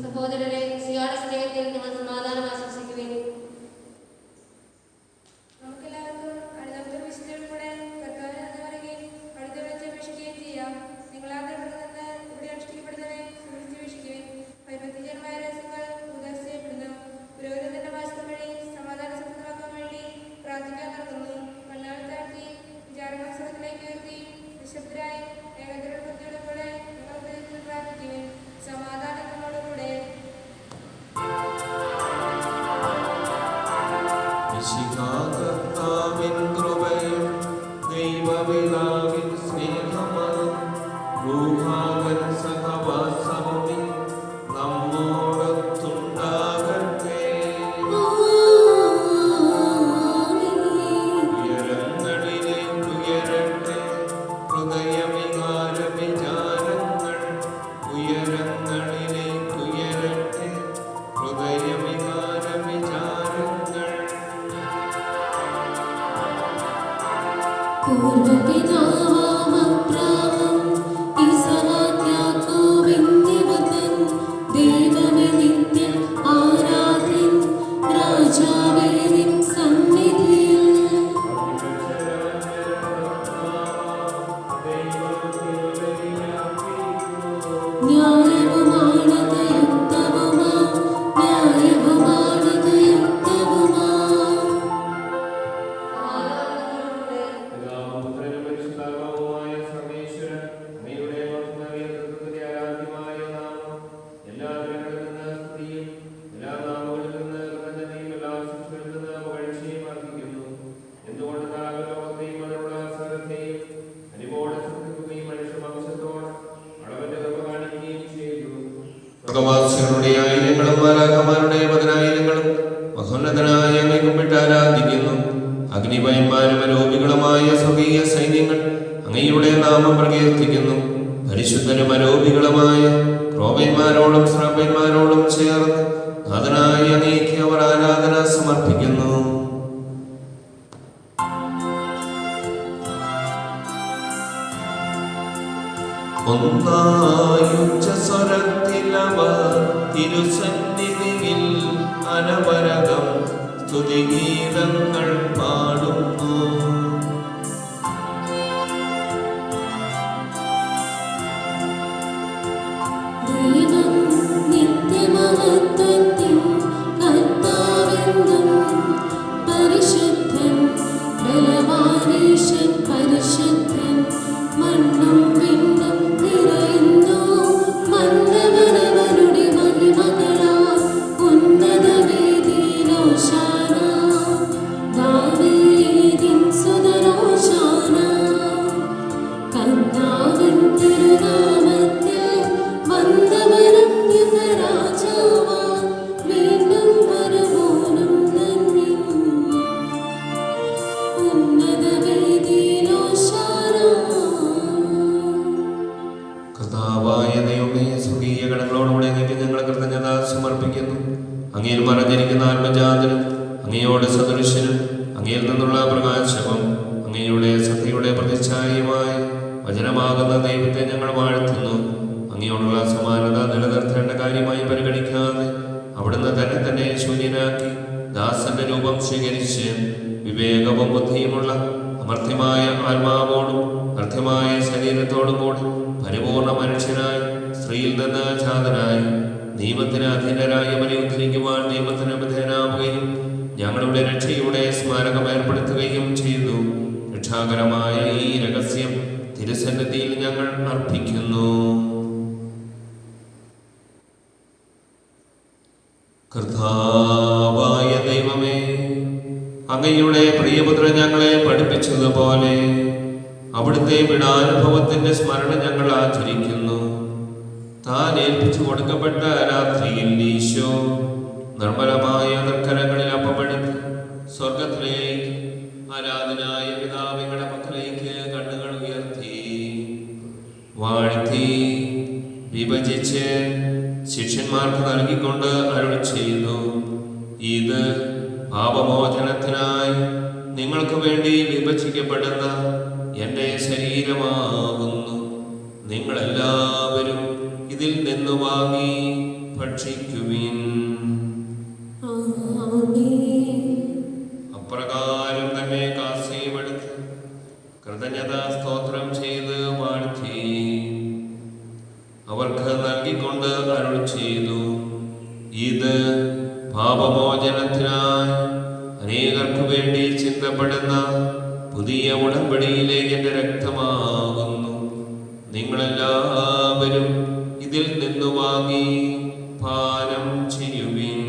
സഹോദരരെ, സിയോന്റെ സ്നേഹത്തിൽ നിങ്ങൾ സമാധാനം ആശംസിക്കുവിൻ.
നമുക്കെല്ലാവർക്കും അടുത്ത വിശുദ്ധരുടെ കൂടെ കർത്താവിനെ നന്ദി പറയുകയും അടുത്ത വിളിച്ച് അപേക്ഷിക്കുകയും ചെയ്യാം. നിങ്ങളാദ്യം ഇവിടെ നിന്ന് ഇവിടെ അനുഷ്ഠിക്കപ്പെടുന്നവരെ സൂക്ഷിച്ച് വീക്ഷിക്കുവിൻ. വൈവിധ്യജനമായ രഹസ്യങ്ങൾ ഉദാസ ചെയ്യപ്പെടുന്നു. പുരോഹിതന്റെ വാസ്തവം വഴി സമാധാനം സംബന്ധമാക്കാൻ വേണ്ടി പ്രാർത്ഥിക്കാൻ നടത്തുന്നു. കണ്ണാൾ താഴ്ത്തി വിചാരങ്ങൾ സ്ഥലത്തിലേക്ക് ഉയർത്തി നിശബ്ദരായി ഏകദ്രവ ഭക്തിയുടെ കൂടെ നിങ്ങൾ ഹൃദയത്തിൽ പ്രാർത്ഥിക്കുവിൻ. സമാധാനം നിങ്ങളോടുകൂടെ.
കർത്താവിൻ കൃപയും ദൈവപിതാവിൻ സ്നേഹവും രൂഹാകൻ സഹവാസവും നമ്മോടൊത്തുണ്ടാകട്ടെ. ഉയരങ്ങളിലേക്ക് ഉയരട്ടെ ഹൃദയവികാര വിചാരങ്ങൾ, ഉയരങ്ങളിലേക്ക് ഉയരട്ടെ ഹൃദയവികാര വിചാരങ്ങൾ.
പൂർവപിതാവാം അബ്രാഹാം ഇസഹാക്ക് യാക്കോബ് എന്നിവർ തൻ ദൈവമേ നിത്യം ആരാധ്യൻ, രാജാവേ നിൻ സന്നിധിയിൽ ന്യായവുമാണത് യുക്തവുമാ, ന്യായവുമാണത് യുക്തവുമാ.
പിതാവും പുത്രനും പരിശുദ്ധാത്മാവുമായ സർവ്വേശ്വരൻ, അങ്ങയുടെ മഹത്വമേറിയ തൃത്വത്തിന്റെ ആരാധ്യമായ നാമം എല്ലാ ജനങ്ങളിൽ നിന്ന് സ്തുതിയും എല്ലാ നാമങ്ങളിൽ നിന്ന് കൃതജ്ഞതയും എല്ലാ സൃഷ്ടികളിൽ നിന്ന് പുകഴ്ചയും അർഹിക്കുന്നു. എന്തുകൊണ്ട് ലോകത്തെയും അതിനുള്ള സകലത്തെയും അരിവോടെ സൃഷ്ടിക്കുകയും മനുഷ്യവംശത്തോട് അളവന്റെ കൃപ കാണിക്കുകയും ചെയ്തു. സ്വർഗ്ഗവാസികളുടെ ആയിരങ്ങളും മാലാഖമാരുടെ പതിനായിരങ്ങളും മഹോന്നതനായ അങ്ങയെ കുമ്പിട്ട് ആരാധിക്കുന്നു. അഗ്നിഭയന്മാരും അരോപികളുമായ സ്വർഗീയ സൈന്യങ്ങൾ അങ്ങയുടെ നാമം പ്രകീർത്തിക്കുന്നു. പരിശുദ്ധരും അരോപികളുമായ ക്രോവന്മാരോടും ശ്രാപ്പന്മാരോടും ചേർന്ന് നാഥനായ അങ്ങേക്ക് അവർ ആരാധന സമർപ്പിക്കുന്നു. ഒന്നായുച്ച സ്വരത്തിലവർ തിരുസന്നിധിയിൽ അനവരതം സ്തുതിഗീതങ്ങൾ പാടുന്നു.
ദൈവം നിത്യമഹത്വത്തിൻ കർത്താവെന്നും പരിശുദ്ധൻ, ബലവാനീശൻ പരിശുദ്ധൻ, മണ്ണും വിണ്ണും നിറയുന്നു മന്നവനവരുടെ മഹിമകളാൽ ഉന്നത വേദിയിൽ ഹോശാന. ദാവീദിൻ സുതനോശാന. കർത്താവിൻ തിരുനാമത്തിൽ വന്നവനും യുഗരാജാവാൻ വീണ്ടും വരുവോനും ധന്യൻ. ഉന്നത വേദിയിൽ ഹോശാന.
കർത്താവായ ദൈവമേ, സ്വർഗീയ ഗണങ്ങളോടുകൂടെ അങ്ങേക്ക് ഞങ്ങൾ കൃതജ്ഞത സമർപ്പിക്കുന്നു. അങ്ങയിൽ മറഞ്ഞിരിക്കുന്ന ആത്മജാതനും അങ്ങയോട് സദൃശനും അങ്ങയിൽ നിന്നുള്ള പ്രകാശവും അങ്ങയുടെ സത്യയുടെ പ്രതിച്ഛായയുമായ വചനമാകുന്ന ദൈവത്തെ ഞങ്ങൾ വാഴ്ത്തുന്നു. അങ്ങയോടുള്ള സമാനത നിലനിർത്തേണ്ട കാര്യമായി പരിഗണിക്കാതെ അവിടുന്ന് തന്നെ ശൂന്യനാക്കി ദാസന്റെ രൂപം സ്വീകരിച്ച് വിവേകവും ബുദ്ധിയുമുള്ള അമർത്യമായ ആത്മാവോടും അർത്ഥമായ ശരീരത്തോടും കൂടി പരിപൂർണ മനുഷ്യനായി സ്ത്രീയിൽ നിന്ന് ജാതനായി നിയമത്തിന് അധീനരായി അവരെ ഉദ്ധരിക്കുവാൻ നിയമത്തിന് വിധേയനാവുകയും ഞങ്ങളുടെ രക്ഷയുടെ സ്മാരകം ഏർപ്പെടുത്തുകയും ചെയ്തു. രക്ഷാകരമായ ഈ രഹസ്യം തിരുസന്നിധിയിൽ ഞങ്ങൾ അർപ്പിക്കുന്നു. കർത്താവായ ദൈവമേ, അങ്ങയുടെ പ്രിയപുത്രൻ ഞങ്ങളെ പഠിപ്പിച്ചതുപോലെ അവിടുത്തെ പീഡാനുഭവത്തിന്റെ സ്മരണ ഞങ്ങൾ ആചരിക്കുന്നു. താൻ ഏൽപ്പിച്ചു കൊടുക്കപ്പെട്ട രാത്രിയിൽ ഈശോ നിർമ്മലമായ തൃക്കരങ്ങളിൽ അപ്പമെടുത്ത് സ്വർഗത്തിലേക്ക് ആരാധനായ പിതാവിങ്ങളുടെ പക്കലേക്ക് കണ്ണുകൾ ഉയർത്തി വാഴ്ത്തി വിഭജിച്ച് ശിഷ്യന്മാർക്ക് നൽകിക്കൊണ്ട് അരുൾ ചെയ്തു, ഇത് പാപമോചനത്തിനായി നിങ്ങൾക്ക് വേണ്ടി വിഭജിക്കപ്പെടുന്ന എൻ്റെ ശരീരമാകുന്നു. നിങ്ങളെല്ലാവരും ഇതിൽ നിന്ന് വാങ്ങി ഭക്ഷിക്കുവിൻ. അപ്രകാരം തന്നെ കാസയുമെടുത്ത് കൃതജ്ഞതാ സ്തോത്രം ചെയ്ത് വാഴ്ത്തി അവർക്ക് നൽകിക്കൊണ്ട് അരുൾ ചെയ്തു, ഇത് പാപമോചനത്തിനായി അനേകർക്കു വേണ്ടി ചിന്തപ്പെടുന്ന പുതിയ ഉടമ്പടിയിലെ എൻ്റെ രക്തമാകുന്നു. നിങ്ങളെല്ലാവരും ഇതിൽ നിന്ന് വാങ്ങി പാനം ചെയ്യുവിൻ.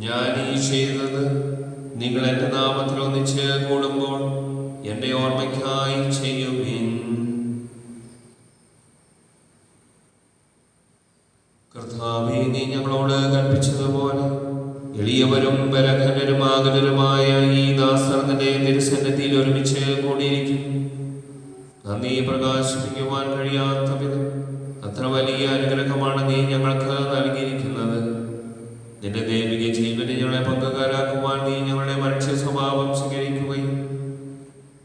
ഞാൻ ഈ ചെയ്തത് നിങ്ങൾ എൻ്റെ നാമത്തിൽ ഒന്നിച്ച് കൂടുമ്പോൾ എൻ്റെ ഓർമ്മയ്ക്കായി ചെയ്യുവിൻ. കർത്താവേ, നീ ഞങ്ങളോട് കൽപ്പിച്ചതുപോലെ എളിയവരും ബലഹീനരുമാകലരുമായ ഈ ദാസർ നിന്റെ തിരുസന്നിധിയിൽ ഒരുമിച്ച് കൂടിയിരിക്കും. നന്ദി പ്രകാശിപ്പിക്കുവാൻ കഴിയാത്ത വിധം അത്ര വലിയ അനുഗ്രഹമാണ് നീ ഞങ്ങൾക്ക് നൽകിയിരിക്കുന്നത്. നിന്റെ ദൈവിക ജീവനെ ഞങ്ങളെ പങ്കുകാരാക്കുവാൻ നീ ഞങ്ങളുടെ മനുഷ്യ സ്വഭാവം സ്വീകരിക്കുകയും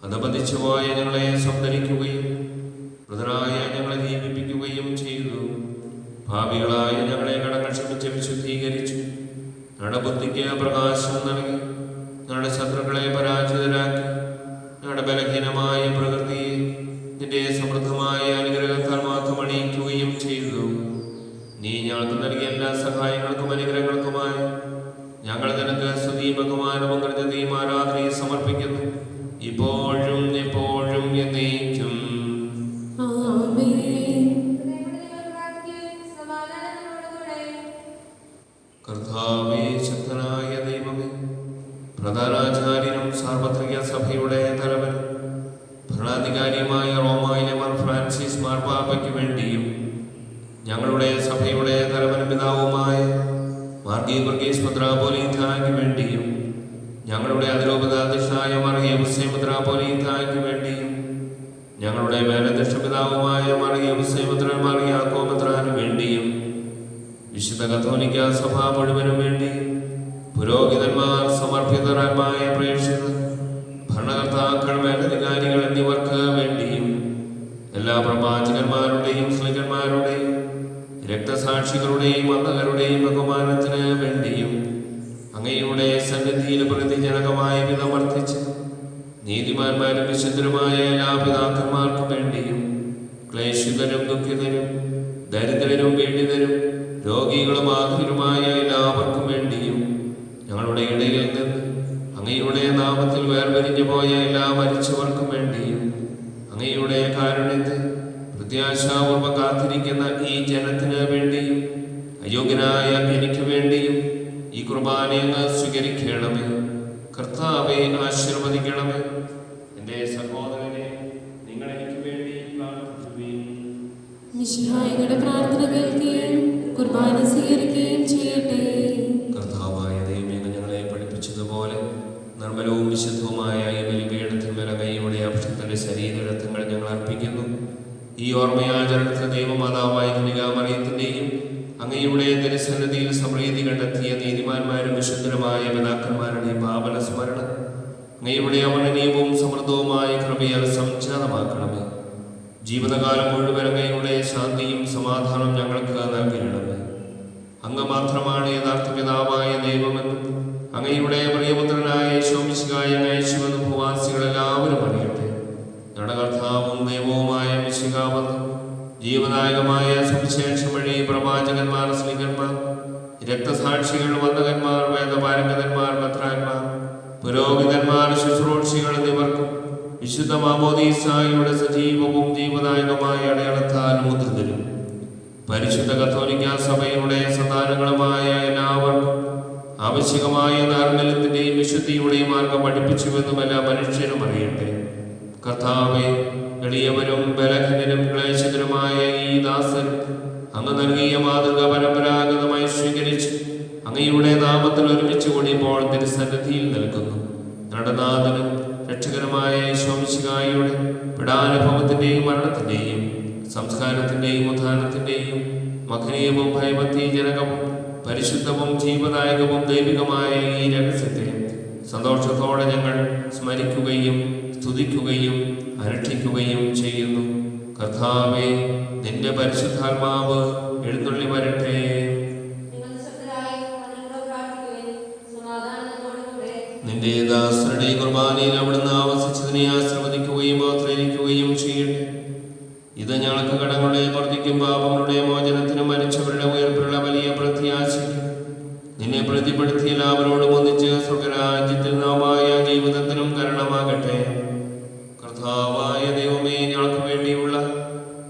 അധപതിച്ചു പോയ ഞങ്ങളെ സംതരിക്കുകയും മൃതരായ ഞങ്ങളെ ജീവിപ്പിക്കുകയും ചെയ്തു. ഭാവികളായ ഞങ്ങളെ കടങ്ങൾ ക്ഷമിച്ച് വിശുദ്ധീകരിച്ചു. ഞങ്ങളുടെ ബുദ്ധിക്ക് പ്രകാശം നൽകി ഞങ്ങളുടെ ശത്രുക്കളെ പരാജിതരാക്കി ഞങ്ങളുടെ ബലഹീനമായ പ്രകൃതിയെ നിന്റെ സമൃദ്ധമായ അനുഗ്രഹത്താൽ മാത്രം അണിയിക്കുകയും ചെയ്തു. നീ ഞങ്ങൾക്ക് നൽകിയ എല്ലാ സഹായങ്ങൾക്കും അനുഗ്രഹങ്ങൾക്കുമായി ഞങ്ങൾ നിനക്ക് സ്തുതിയും ബഹുമാനവും കൃതജ്ഞതയും ആരാധനയും സമർപ്പിക്കുന്നു, ഇപ്പോഴും എപ്പോഴും എന്നേക്കും. കർത്താവേ, ശക്തനായ ദൈവമേ, പ്രധാനാചാര്യനും സാർവത്രിക സഭയുടെ തലവനും ഭരണാധികാരിയുമായ റോമായിലെ മാർ ഫ്രാൻസിസ് മാർപ്പാപ്പയ്ക്ക് വേണ്ടിയും ഞങ്ങളുടെ സഭയുടെ തലവനും പിതാവുമായ മാർ ഗീവർഗീസ് മെത്രാപ്പോലീത്തായ്ക്ക് വേണ്ടിയും ഞങ്ങളുടെ അതിരൂപതാധ്യക്ഷനായ മാർ യൗസേ മെത്രാപ്പോലീത്തായ്ക്ക് വേണ്ടിയും ഞങ്ങളുടെ മേലധ്യക്ഷ പിതാവുമായ മാർ യൗസേ മെത്രാൻ യാക്കോബ് മെത്രാന് വേണ്ടിയും വിശുദ്ധ കത്തോലിക്ക സഭ മുഴുവനും വേണ്ടി പുരോഹിതന്മാർ, സമർപ്പിതരായ പ്രേക്ഷിതർ, ഭരണകർത്താക്കൾ, മേലധികാരികൾ എന്നിവർക്ക് വേണ്ടിയും എല്ലാ പ്രവാചകന്മാരുടെയും സ്ത്രീകന്മാരുടെയും രക്തസാക്ഷികളുടെയും അന്ധകരുടെയും ബഹുമാനത്തിന് വേണ്ടിയും അങ്ങയുടെ സന്നിധിയിൽ പ്രതിജനകമായ വിധമർത്തിച്ച് നീതിമാന്മാരും വിശുദ്ധരുമായ എല്ലാ പിതാക്കന്മാർക്കും വേണ്ടിയും ക്ലേശിതരും ദുഃഖിതരും ദരിദ്രരും പീഡിതരും രോഗികളും ആകുലരുമായ എല്ലാവർക്കും വേണ്ടിയും ഞങ്ങളുടെ ഇടയിൽ നിന്ന് അങ്ങയുടെ നാമത്തിൽ വേർപിരിഞ്ഞു പോയ എല്ലാ മരിച്ചവർക്കും വേണ്ടിയും അങ്ങയുടെ കാരുണ്യത്തെ പ്രത്യാശാപൂർവ്വം കാത്തിരിക്കുന്ന ഈ ജനത്തിന് വേണ്ടിയും അയോഗ്യനായ എനിക്ക് വേണ്ടിയും ഈ കുർബാനയെ സ്വീകരിക്കണമേ. കർത്താവെ, ആശീർവദിക്കണമേ. എൻ്റെ സഹോദരനെ നിങ്ങൾ എനിക്ക് വേണ്ടി പ്രാർത്ഥിക്കുവിൻ.
മിശിഹായുടെ പ്രാർത്ഥന കേൾക്കുകയും കുർബാന സ്വീകരിക്കുകയും ചെയ്യട്ടെ.
കർത്താവായ ദൈവമേ, ഞങ്ങളെ പഠിപ്പിച്ചതുപോലെ നിർമ്മലവും വിശുദ്ധവുമായ ഈ ബലിപീഠത്തിന്മേൽ അങ്ങയുടെ അഭിഷിക്തന്റെ ശരീരരക്തങ്ങൾ ഞങ്ങൾ അർപ്പിക്കുന്നു. ഈ ഓർമ്മയാചരണത്തിന് ദൈവമാതാവായ കന്യകാമറിയത്തിന്റെയും അങ്ങയുടെ തിരുസന്നിധിയിൽ സമൃദ്ധി കണ്ടെത്തിയ നീതിമാന്മാരും വിശുദ്ധരുമായ പിതാക്കന്മാരുടെയും പാവന സ്മരണം അങ്ങയുടെ അവർണ്ണനീയവും സമൃദ്ധവുമായ കൃപയാൽ സംജാതമാക്കണമേ. ജീവിതകാലം മുഴുവൻ അങ്ങയുടെ ശാന്തിയും സമാധാനവും ഞങ്ങൾക്ക് നൽകിയിടമേ. അങ്ങ് മാത്രമാണ് യഥാർത്ഥ പിതാവായ ദൈവമെന്നും അങ്ങയുടെ പ്രിയപുത്രനായ യേശുമിശിഹായെ അയച്ചുവെന്ന് ഭൂവാസികളെല്ലാവരും അറിയട്ടെ. ഞങ്ങളുടെ കർത്താവും ദൈവവുമായ മിശിഹാവെന്ന് ജീവനായകമായ സുവിശേഷം വഴി പ്രവാചകന്മാർ, സ്ത്രീകന്മാർ, രക്തസാക്ഷികൾ, വന്ദകന്മാർ, വേദപാരംഗതന്മാർ, മെത്രാന്മാർ, പുരോഹിതന്മാർ, ശുശ്രൂഷികൾ എന്നിവർക്കും വിശുദ്ധ മാമോദീസായുടെ സജീവവും ജീവനായകമായ അടയാളത്താൽ മുദ്രിതരും പരിശുദ്ധ കത്തോലിക്ക സഭയുടെ സന്താനങ്ങളുമായ എല്ലാവർക്കും ആവശ്യകമായ നൈർമല്യത്തിന്റെയും വിശുദ്ധിയുടെയും മാർഗം പഠിപ്പിച്ചുവെന്നും എല്ലാ മനുഷ്യരും അറിയട്ടെ. കർത്താവെ, എളിയവരും ബലഹീനരും ക്ലേശകരുമായ ഈ ദാസരും അങ്ങ് നൽകിയ മാതൃക പരമ്പരാഗതമായി സ്വീകരിച്ച് അങ്ങയുടെ നാമത്തിൽ ഒരുമിച്ച് കൂടിയപ്പോൾ തിരുസന്നിധിയിൽ നിൽക്കുന്നു. നടനാഥനും രക്ഷകരമായ യേശുമിശിഹായുടെ പീഡാനുഭവത്തിന്റെയും മരണത്തിന്റെയും സംസ്കാരത്തിൻ്റെയും ഉത്ഥാനത്തിൻ്റെയും മഹനീയവും ഭയഭക്തിജനകവും പരിശുദ്ധവും ജീവദായകവും ദൈവികമായ ഈ രഹസ്യത്തെ സന്തോഷത്തോടെ ഞങ്ങൾ സ്മരിക്കുകയും സ്തുതിക്കുകയും അനുഷ്ഠിക്കുകയും ചെയ്യുന്നു. കർത്താവേ, നിന്റെ പരിശുദ്ധാത്മാവ് എഴുന്നള്ളി വരട്ടെ. നിന്റെ ദാസരുടെ കുർബാനയിൽ അവിടുന്ന് ആവസിച്ചതിനെ ആശീർവദിക്കുകയും ആശ്രയിക്കുകയും ചെയ്യട്ടെ. ഇത് ഞങ്ങൾക്ക് കടങ്ങളുടെ പ്രവൃത്തിക്കും പാപങ്ങളുടെ മോചനത്തിനും മരിച്ചവരുടെ ഉയർപ്പിലുള്ള വലിയ പ്രത്യാശയ്ക്കും നിന്നെ പ്രതിപ്പെടുത്തി എല്ലാവരോടും ഒന്നിച്ച് സ്വർഗരാജ്യത്തിൽ നാമായ ജീവിതത്തിനും കാരണമാകട്ടെ. കർത്താവായ ദൈവമേ, ഞങ്ങൾക്ക് വേണ്ടിയുള്ള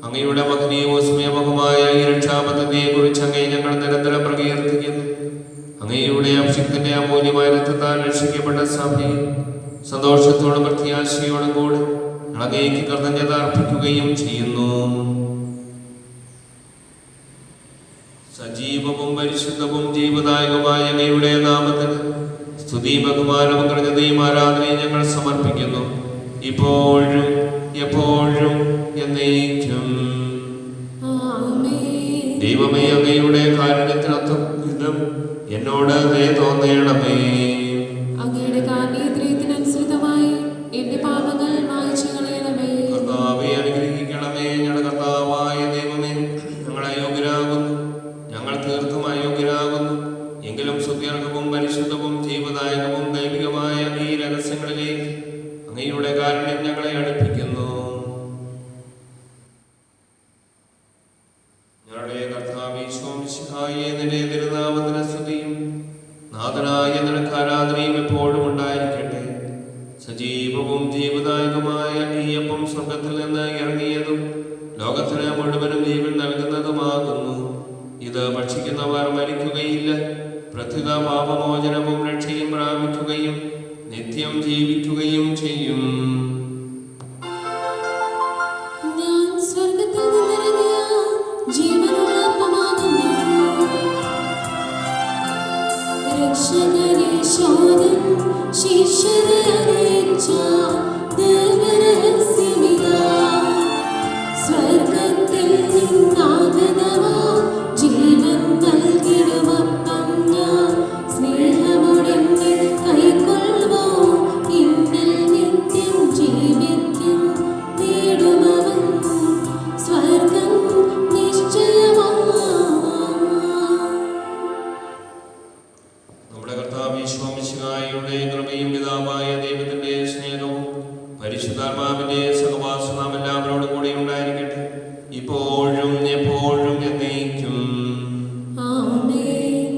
അങ്ങയുടെ മഹനീയവും സ്നേഹവുമായ ഈ രക്ഷാപദ്ധതിയെ കുറിച്ച് അങ്ങേ ഞങ്ങൾ നിരന്തരം പ്രകീർത്തിക്കുന്നു. അങ്ങയുടെ അഭിഷിക്തന്റെ അമൂല്യമായ രക്തത്താൽ രക്ഷിക്കപ്പെട്ട സഭയിൽ സന്തോഷത്തോടും പ്രത്യാശയോടും കൂടെ അങ്ങേക്ക് കൃതജ്ഞത അർപ്പിക്കുകയും ചെയ്യുന്നു. സജീവവും പരിശുദ്ധവും ജീവദായകമായ അങ്ങയുടെ നാമത്തിന് സ്തുതി, ബഹുമാനവും കൃതജ്ഞതയും ആരാധനയും ഞങ്ങൾ സമർപ്പിക്കുന്നു, ഇപ്പോഴും എപ്പോഴും എന്നേക്കും. ദൈവമേ, അങ്ങയുടെ കാരുണ്യത്തിനൊത്ത വിധം എന്നോട് ദയ തോന്നണമേ.
അങ്ങയുടെ കാരുണ്യത്തിനനുസൃതമായി എന്റെ പാപങ്ങൾ മായ്ച്ചു കളയണമേ.
കർത്താവേ, അനുഗ്രഹിക്കണമേ. ഞങ്ങളുടെ കർത്താവായ ദൈവമേ, ഞങ്ങൾ അയോഗ്യരാകുന്നു, ഞങ്ങൾ തീർത്തും അയോഗ്യരാകുന്നു. എങ്കിലും സുദീർഘവും പരിശുദ്ധവും ജീവദായകവും ദൈവികമായ ഈ രഹസ്യങ്ങളിലേക്ക് അങ്ങയുടെ കാരുണ്യം ഞങ്ങളെ അടുപ്പിക്കുന്നു. ഞങ്ങളുടെ കർത്താവേ, ഈശോമിശിഹായേ, നിന്റെ തിരുനാമത്തിന് സ്തുതിയും നാഥനായ നിനക്ക് ആരാധനയും എപ്പോഴും ഉണ്ടായിരിക്കട്ടെ. സജീവവും ജീവദായകമായ ഈ അപ്പം സ്വർഗത്തിൽ നിന്ന് ഇറങ്ങിയതും ലോകത്തിന് മുഴുവനും ജീവൻ നൽകുന്നതുമാകുന്നു. ഇത് ഭക്ഷിക്കുന്നവർ മരിക്കുകയില്ല, പ്രത്യുത പാപമോചനവും രക്ഷയും പ്രാപിക്കുകയും നിത്യം ജീവിക്കുകയും ചെയ്യും.
ഞാൻ സ്വർഗ്ഗത്തിൽ നിന്നിറങ്ങിയ ജീവനുള്ള അപ്പമാകുന്നു. രക്ഷകനീശോദൻ ശിഷ്യരെ അറിയിച്ച ദിവ്യരഹസ്യമിതാ. സ്വർഗ്ഗത്തിൽ നിന്നാഗതമാ ജീവൻ നൽകിടുമപ്പം ഞാൻ. സ്നേഹമോടെന്നെ കൈക്കൊള്ളുവോ, എന്നിൽ നിത്യം ജീവിക്കും. നേടുമവൻ സ്വർഗ്ഗം നിശ്ചയമാ.
നമ്മുടെ കർത്താവ് ഈശോമിശിഹായുടെ കൃപയും പിതാവായ ദൈവത്തിന്റെ സ്നേഹവും പരിശുദ്ധാത്മാവിന്റെ സഹവാസം നാം എല്ലാവരോടും കൂടി ഉണ്ടായിരിക്കട്ടെ, ഇപ്പോഴും എപ്പോഴും എന്നേക്കും.
ആമേൻ.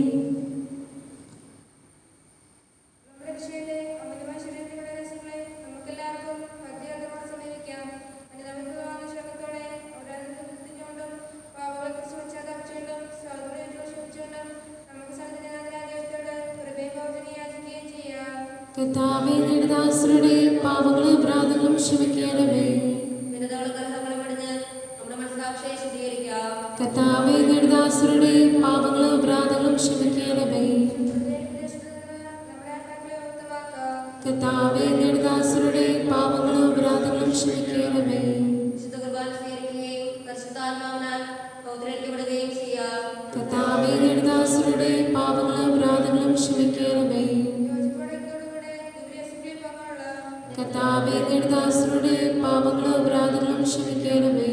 നമ്മുടെ രക്ഷയുടെ അമൂല്യമായ ശരീരത്തിലുള്ള രഹസ്യങ്ങളെ നമുക്കെല്ലാവർക്കും ഭക്തിയോടെ സമീപിക്കാം. അനുതാപപൂർവ്വമായ ശ്രമത്തോടെ ഓരോരുത്തരും പാപങ്ങളെക്കുറിച്ച് പശ്ചാത്തപിച്ചുകൊണ്ടും സഹോദരനെ ക്ഷമിച്ചുകൊണ്ടും നമുക്ക് സഹജനാഥനായ ദൈവത്തോട് കൃപയും ബോധനയും യാചിക്കുകയും ചെയ്യാം.
കർത്താവേ, നിന്റെ ദാസരുടെ പാപങ്ങളും അപരാധങ്ങളും ക്ഷമിക്കണമേ.
വിനതകളും കലഹങ്ങളും വെടിഞ്ഞ് നമ്മുടെ മനസ്സാക്ഷിയെ ശുദ്ധീകരിക്കാം.
കർത്താവേ, നിന്റെ ദാസരുടെ പാപങ്ങളും അപരാധങ്ങളും ക്ഷമിക്കണമേ.
നമ്മുടെ ആത്മാക്കളെ വ്യക്തമാക്കാം.
കർത്താവേ, നിന്റെ ദാസരുടെ പാപങ്ങളും അപരാധങ്ങളും ക്ഷമിക്കണമേ.
വിശുദ്ധ കുർബാന സ്വീകരിക്കുകയും പരിശുദ്ധാത്മാവിനാൽ പൗത്രീകരിക്കപ്പെടുകയും ചെയ്യാം.
കർത്താവേ, നിന്റെ ദാസരുടെ പാപങ്ങളും അപരാധങ്ങളും ക്ഷമിക്കണമേ.
യോജിപ്പോടെ ദിവ്യരഹസ്യങ്ങളിൽ പങ്കുകൊള്ളാം.
കർത്താവേ, നിന്റെ ദാസരുടെ പാപങ്ങളും അപരാധങ്ങളും ക്ഷമിക്കണമേ.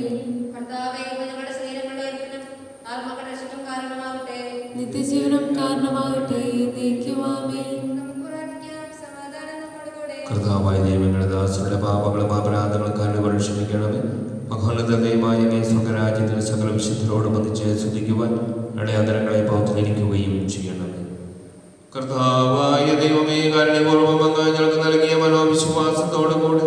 കർത്താവേ, ഞങ്ങളുടെ ശരീരങ്ങളുടെ ഉയർപ്പിനും ആത്മാക്കളുടെ രക്ഷയ്ക്കും കാരണമാകട്ടെ.
നിത്യജീവനം കാരണമാകട്ടെ. നീക്കുവാമേ.
നമുക്ക് പ്രാർത്ഥിക്കാം. സമാധാനം നമ്മോടുകൂടെ.
കർത്താവായ ദൈവങ്ങളുടെ ദാസരുടെ പാപങ്ങളും അപരാധങ്ങളും കാരണങ്ങൾ ക്ഷമിക്കണമേ. മഹോന്നത ദൈവമായ അങ്ങേ സ്വർഗ്ഗരാജ്യത്തിൽ സകല വിശുദ്ധരോട് ബന്ധിച്ച് സ്തുതിക്കുവാൻ ഇടയാന്തരങ്ങളെ പൗത്രീകരിക്കുകയും ചെയ്യണമേ. കർത്താവായ ദൈവമേ, കാരുണ്യപൂർവ്വം അങ്ങ് ഞങ്ങൾക്ക് നൽകിയ മനോവിശ്വാസത്തോടുകൂടി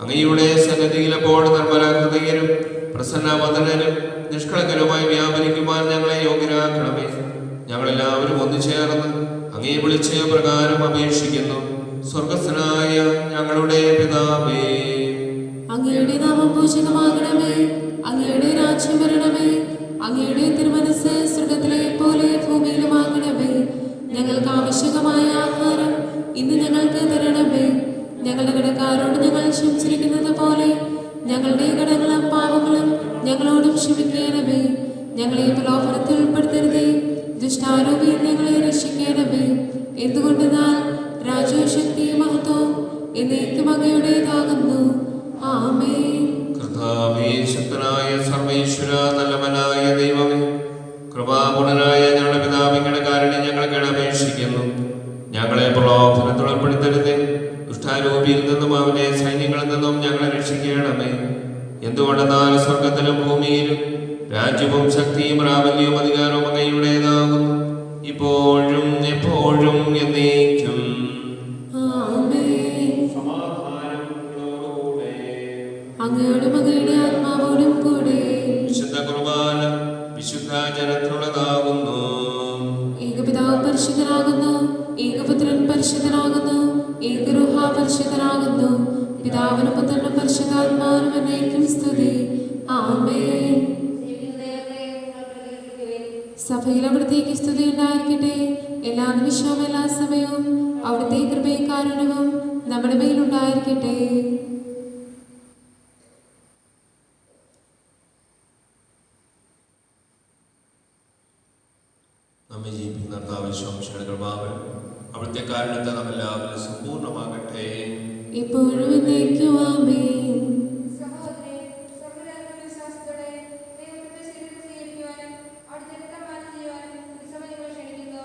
അങ്ങയുടെ സന്നിധിയിൽ എപ്പോൾ നിർമ്മല ഹൃദയരും പ്രസന്നവദനരും നിഷ്കളങ്കരുമായി വ്യാപരിക്കുവാൻ ഞങ്ങളെ യോഗ്യരാക്കണമേ. ഞങ്ങളെല്ലാവരും ഒന്നുചേർന്ന് അങ്ങേ വിളിച്ച് പ്രകാരം അപേക്ഷിക്കുന്നു. സ്വർഗസ്ഥനായ ഞങ്ങളുടെ പിതാവേ,
അങ്ങയുടെ നാമം പൂജിതമാകണമേ. അങ്ങയുടെ രാജ്യം വരണമേ. അങ്ങയുടെ തിരുമനസ്സ് സ്വർഗ്ഗത്തിലെ പോലെ ഭൂമിയിലുമാകണമേ. ഞങ്ങൾക്ക് ആവശ്യമായ ആഹാരം ഇന്ന് ഞങ്ങൾക്ക് തരണമേ. ഞങ്ങളുടെ കടക്കാരോട് ഞങ്ങൾ ക്ഷമിച്ചിരിക്കുന്നത് പോലെ ഞങ്ങളുടെ കടങ്ങളും പാപങ്ങളും ഞങ്ങളോടും ക്ഷമിക്കണമേ. ഞങ്ങളെ പ്രലോഭനത്തിൽ ഉൾപ്പെടുത്തരുതേ, ദുഷ്ടാരൂപിയിൽ ഞങ്ങളെ രക്ഷിക്കണമേ. എന്തുകൊണ്ടെന്നാൽ രാജ്യവും ശക്തിയും മഹത്വവും എന്നേക്കും അങ്ങയുടേതാകുന്നു. ആമേൻ.
കർത്താവേ, ശക്തനായ സർവ്വേശ്വര, നല്ലവനായ ദൈവമേ, കൃപാപൂർണനായ ഞങ്ങളുടെ പിതാവിന്റെ കാരുണ്യം ഞങ്ങൾക്ക് അപേക്ഷിക്കുന്നു. ഞങ്ങളെ പ്രലോഭനത്തിൽ ഉൾപ്പെടുത്തരുതേ, ദുഷ്ടാരൂപിയിൽ നിന്നും അവന്റെ സൈന്യങ്ങളിൽ നിന്നും ഞങ്ങളെ രക്ഷിക്കണമേ. എന്തുകൊണ്ടെന്നാൽ സ്വർഗത്തിലും ഭൂമിയിലും രാജ്യവും ശക്തിയും പ്രാബല്യവും അധികാരവും അങ്ങയുടേതാകുന്നു, ഇപ്പോഴും എപ്പോഴും എന്നേക്കും. സമാധാനം നിങ്ങളോടുകൂടെ.
അങ്ങയോടും അങ്ങയുടെ ആത്മാവോടും കൂടെ.
വിശുദ്ധ കുർബാന വിശുദ്ധ ജനത്തിനുള്ളതാകുന്നു.
ഏകപിതാവ് പരിശുദ്ധനാകുന്നു, ഏകപുത്രൻ പരിശുദ്ധനാകുന്നു, ഏകരൂഹ പരിശുദ്ധനാകുന്നു. പിതാവിനും പുത്രനും പരിശുദ്ധാത്മാവിനും എന്നേക്കും സ്തുതി. ആമേൻ. സഭയിൽ അവിടുത്തേക്ക് സ്തുതി ഉണ്ടായിരിക്കട്ടെ. എല്ലാ നിമിഷവും എല്ലാ സമയവും അവിടുത്തെ കൃപയും കാരുണ്യവും നമ്മുടെ മേലുണ്ടായിരിക്കട്ടെ.
നമ്മെ ജീവിക്കുന്ന കർത്താവിന്റെ കൃപാവൻ അവിടുത്തെ കാരണത്തെ നാം എല്ലാവരും സമ്പൂർണ്ണമാകട്ടെ.
ഇപ്പോഴും എന്നേക്കും ആമേൻ.
സഹോദരൻ സർവ്വരാജ്ഞിയുടെ വിശ്വാസത്തോടെ ദൈവത്തിന്റെ ശരീരം സ്വീകരിക്കുവാനും അവിടുത്തെ രക്തം പാനം ചെയ്യുവാനും ഈ സഭ ഞങ്ങൾ ക്ഷണിക്കുന്നു.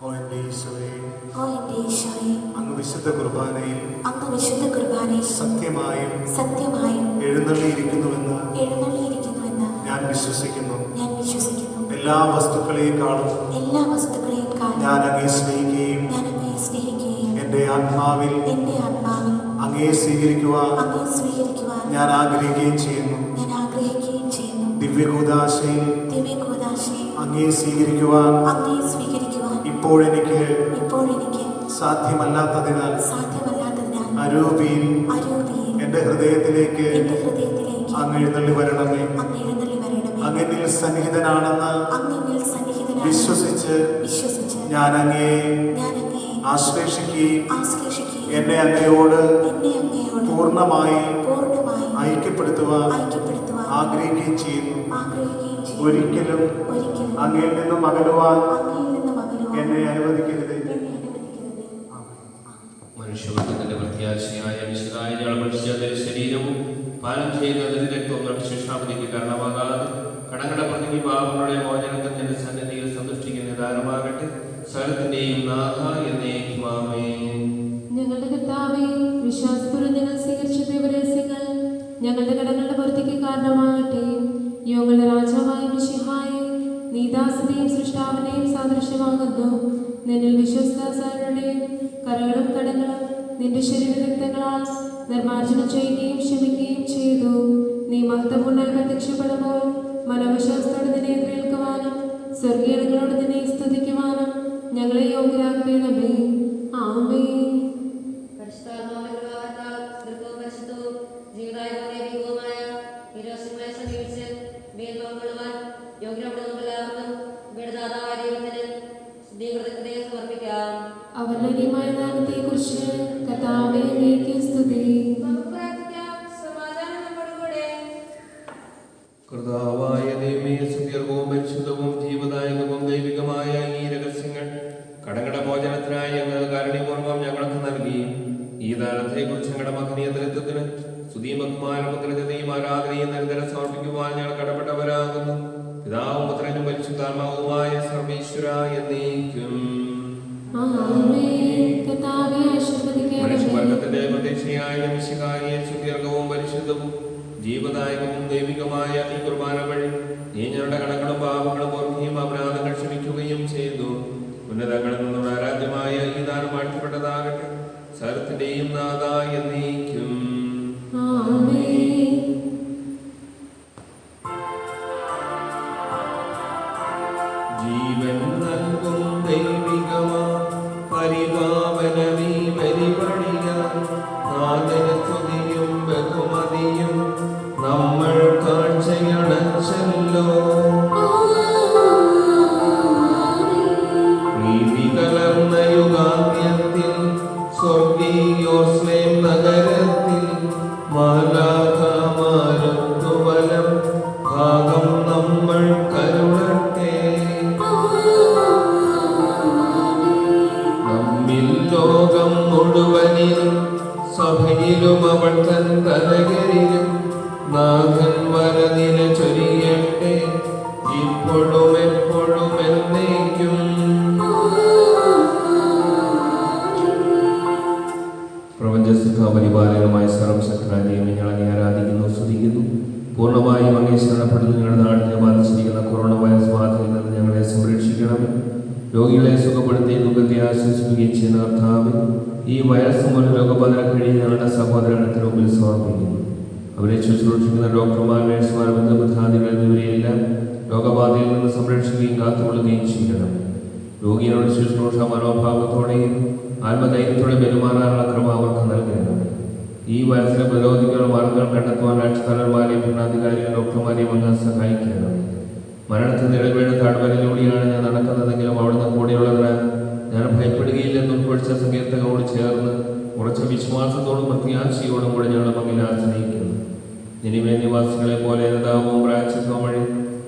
ഓ എൻ്റെ ഈശോയെ,
ഓ എൻ്റെ ഈശോയെ,
അങ്ങ് വിശുദ്ധ കുർബാനയിൽ
അങ്ങ് വിശുദ്ധ കുർബാനയിൽ
സത്യമായും
സത്യമായും
എഴുന്നള്ളിയിരിക്കുന്നുവെന്ന്
എഴുന്നള്ളിയിരിക്കുന്നുവെന്ന്
ഞാൻ വിശ്വസിക്കുന്നു.
വിശ്വസിക്കുന്നു.
എല്ലാ വസ്തുക്കളെക്കാളും
എല്ലാ വസ്തുക്കളെക്കാളും
ഞാൻ അങ്ങയെ സ്നേഹിക്കുകയും
ഞാൻ അങ്ങയെ സ്നേഹിക്കുകയും
എൻ്റെ ആത്മാവിൽ
എൻ്റെ ആത്മാവിൽ
അങ്ങയെ സ്വീകരിക്കുവാൻ
അങ്ങയെ സ്വീകരിക്കുവാൻ
ഞാൻ ആഗ്രഹിക്കുകയും ചെയ്യുന്നു.
ഞാൻ ആഗ്രഹിക്കുകയും ചെയ്യുന്നു.
ദിവ്യകൂദാശയിൽ
ദിവ്യകൂദാശയിൽ
അങ്ങയെ സ്വീകരിക്കുവാൻ
അങ്ങയെ സ്വീകരിക്കുവാൻ
ഇപ്പോഴെനിക്ക്
ഇപ്പോഴെനിക്ക്
സാധ്യമല്ലാത്തതിനാൽ
സാധ്യമല്ലാത്തതിനാൽ
അരൂപിയിൽ
അരൂപിയിൽ
എൻ്റെ ഹൃദയത്തിലേക്ക്
എൻ്റെ ഹൃദയത്തിലേക്ക്
അങ്ങ് എഴുന്നള്ളി വരണമേ.
അങ്ങ് എഴുന്നള്ളി വരണമേ.
അങ്ങനിൽ സന്നിഹിതനാണെന്ന്
അങ്ങയിൽ സന്നിഹിതനായി
വിശ്വസിച്ച് ഞാൻ അങ്ങയെ ആശ്ലേഷിക്കുകയും എന്നെ അങ്ങയോട് പൂർണ്ണമായി ഐക്യപ്പെടുത്തുവാൻ ആഗ്രഹിക്കുകയും ചെയ്യുന്നു. ഒരിക്കലും അങ്ങയിൽ നിന്നും അകലുവാൻ എന്നെ അനുവദിക്കരുത്.
മനുഷ്യവർഗത്തിന്റെ പ്രത്യാശയായ വിശുദ്ധായ ഞങ്ങളുടെ ശരീരവും പാലം ചെയ്യുന്നതിന് രക്തവും ശിക്ഷാപതിക്ക് കാരണമാകാതെ കടങ്ങളുടെ പ്രതിക്ക് പാപങ്ങളുടെ മോചനത്തിന്റെ സന്നിധിയിൽ സന്തുഷ്ടിക്കുന്ന നിദാനമാകട്ടെ. സകലത്തിന്റെയും നാഥ എന്നേക്കും ആമേൻ.
ഞങ്ങളുടെ കർത്താവേ, വിശ്വാസപൂർവ്വം ഞങ്ങൾ സ്വീകരിച്ച ദൈവരഹസ്യങ്ങൾ ഞങ്ങളുടെ കടങ്ങളുടെ പൂർത്തിക്ക് കാരണമാകട്ടെ. യോഗങ്ങളുടെ രാജാവായ മിശിഹായെ, നീ ദാസനെയും സൃഷ്ടാവിനെയും സാദൃശ്യമാകുന്നു. നിന്നിൽ വിശ്വസ്തരുടെയും കരകളും കടങ്ങളും നിന്റെ ശരീര രക്തങ്ങളാൽ നിർമ്മാർജ്ജനം ചെയ്യുകയും ക്ഷമിക്കുകയും ചെയ്തു. നീ മഹത്വപൂർണ്ണമായി പ്രത്യക്ഷപ്പെടുമ്പോൾ മനോവിശ്വാസത്തോടെ നിന്നെ എതിരേൽക്കുവാനും സ്വർഗീയങ്ങളോട് നിന്നെ സ്തുതിക്കുവാനും ഞങ്ങളെ യോഗ്യരാക്കണമേ. ആമേൻ. അവർണ്ണനീയമായ നാമത്തെക്കുറിച്ച് കർത്താവേ, അങ്ങേക്ക് സ്തുതി.
കർത്താവായ ദൈവമേ, സുദീർഘവും പരിശുദ്ധവും ജീവദായകവും ദൈവികമായ ഈ രഹസ്യങ്ങൾ കടങ്ങളുടെ മോചനത്തിനായി ഞങ്ങൾ കാരുണ്യപൂർവ്വം ഞങ്ങൾക്ക് നൽകി. ഈ ദാനത്തെക്കുറിച്ച് ഞങ്ങളുടെ മഹനീയ നേതൃത്വത്തിന് സ്തുതിയും ബഹുമാനവും കൃതജ്ഞതയും ആരാധനയും നിരന്തരം സമർപ്പിക്കുവാൻ ഞങ്ങൾ കടപ്പെട്ടവരാകുന്നു. പിതാവും പുത്രനും പരിശുദ്ധാത്മാവുമായ സർവ്വേശ്വര എന്നേക്കും. മനുഷ്യവർഗത്തിന്റെ പ്രതീക്ഷയായ മിശിഹായെ സുദീർഘവും പരിശുദ്ധവും ജീവദായകവും ദൈവികമായ ഈ കുർബാന വഴി നീ ഞങ്ങളുടെ കടങ്ങളും പാപങ്ങളും ഓർക്കുകയും അപരാധങ്ങൾ ക്ഷമിക്കുകയും ചെയ്തു. ഉന്നതങ്ങളിൽ നിന്നുള്ള ആരാധ്യമായ ഈ ദാനം വാഴ്ത്തപ്പെട്ടതാകട്ടെ. സകലത്തിന്റെയും നാഥ എന്നേക്കും. ജീവൻ നൽകും ദൈവികമാ പരിപാവനമീ ബലിപണിയാൻ നാഥന് സ്തുതിയും ബഹുമതിയും നമ്മൾ കാഴ്ചയണച്ചല്ലോ. പ്രീതി കലർന്ന യുഗാന്ത്യത്തിൽ നഗരത്തിൽ മാലാഖമാരൊത്തു വലം ഭാഗം നമ്മൾ കരുളട്ടെ. നമ്മിൽ ലോകം മുഴുവനിലും സഭയിലും അവൾ തൻ തലകരിലും നാഥൻ വരനില ചൊരിയട്ടെ, ഇപ്പോഴും എപ്പോഴും എന്നേക്കും. പ്രപഞ്ചസുഖപരിപാലനമായ സർവശക്തനായ ദൈവമേ, ഞങ്ങളെ ആരാധിക്കുന്നു, സ്തുതിക്കുന്നു. പൂർണ്ണമായും അങ്ങേ ശരണപ്പെടുന്നു. ഞങ്ങളുടെ നാടിനെ ബാധിച്ചിരിക്കുന്ന കൊറോണ വൈറസ് ബാധയിൽ നിന്ന് ഞങ്ങളെ സംരക്ഷിക്കണം. രോഗികളെ സുഖപ്പെടുത്തി ദുഃഖത്തെ ആശ്വസിപ്പിക്കുകയും ചെയ്യുന്ന കർത്താവേ, ഈ വൈറസ് മൂലം രോഗബാധന കഴിഞ്ഞ് ഞങ്ങളുടെ സഹോദരത്തിന് മുമ്പിൽ സമർപ്പിക്കുന്നു. അവരെ ശുശ്രൂഷിക്കുന്ന ഡോക്ടർമാർ, നഴ്സുമാർ, ബന്ധുബുദ്ധാദികൾ എന്നിവരെയെല്ലാം രോഗബാധയിൽ നിന്ന് സംരക്ഷിക്കുകയും കാത്തുകൊള്ളുകയും ചെയ്യണം. രോഗികളുടെ ശുശ്രൂഷ മനോഭാവത്തോടെയും ആത്മധൈര്യത്തോടെ പെരുമാറാനുള്ള ക്രമ അവർക്ക് നൽകണം. ഈ വൈറസിനെ പ്രതിരോധിക്കാനുള്ള മാർഗങ്ങൾ കണ്ടെത്തുവാൻ രാഷ്ട്രീയക്കാരന്മാരെയും ഭരണാധികാരികളും ഡോക്ടർമാരെയും അങ്ങ് സഹായിക്കണം. മരണത്തിൽ നിലവിയുടെ താഴ്വരയിലൂടെയാണ് ഞാൻ നടക്കുന്നതെങ്കിലും അവിടുന്ന് കൂടെയുള്ളതിനാൽ ഞാൻ ഭയപ്പെടുകയില്ലെന്ന് ഉൾക്കൊള്ളിച്ച സങ്കീർത്തകരോട് ചേർന്ന് ഉറച്ച വിശ്വാസത്തോടും പ്രത്യാശയോടും കൂടെ ഞങ്ങളുടെ മകൻ ആശ്രയിക്കുന്നു. നിനിവേ നിവാസികളെ പോലെ നേതാവും പ്രായച്ചിത്വം വഴി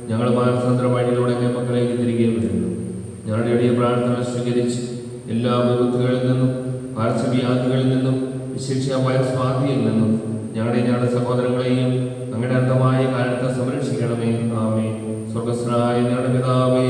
ഞങ്ങൾ മാനസാന്തര വഴിയിലൂടെ മക്കളേക്ക് തിരികെ വരുന്നു. ഞങ്ങളുടെ ഇടയ പ്രാർത്ഥന സ്വീകരിച്ച് എല്ലാ വിപത്തുകളിൽ നിന്നും പാർശ്വവ്യാധികളിൽ നിന്നും വിശേഷ വൈറസ് ബാധയിൽ നിന്നും ഞങ്ങളുടെ സഹോദരങ്ങളെയും ഞങ്ങളുടെ അന്ധമായ കാലത്തെ സംരക്ഷിക്കണമേ. ആമേൻ. സ്വർഗസ്നായ ഞങ്ങളുടെ പിതാവേ,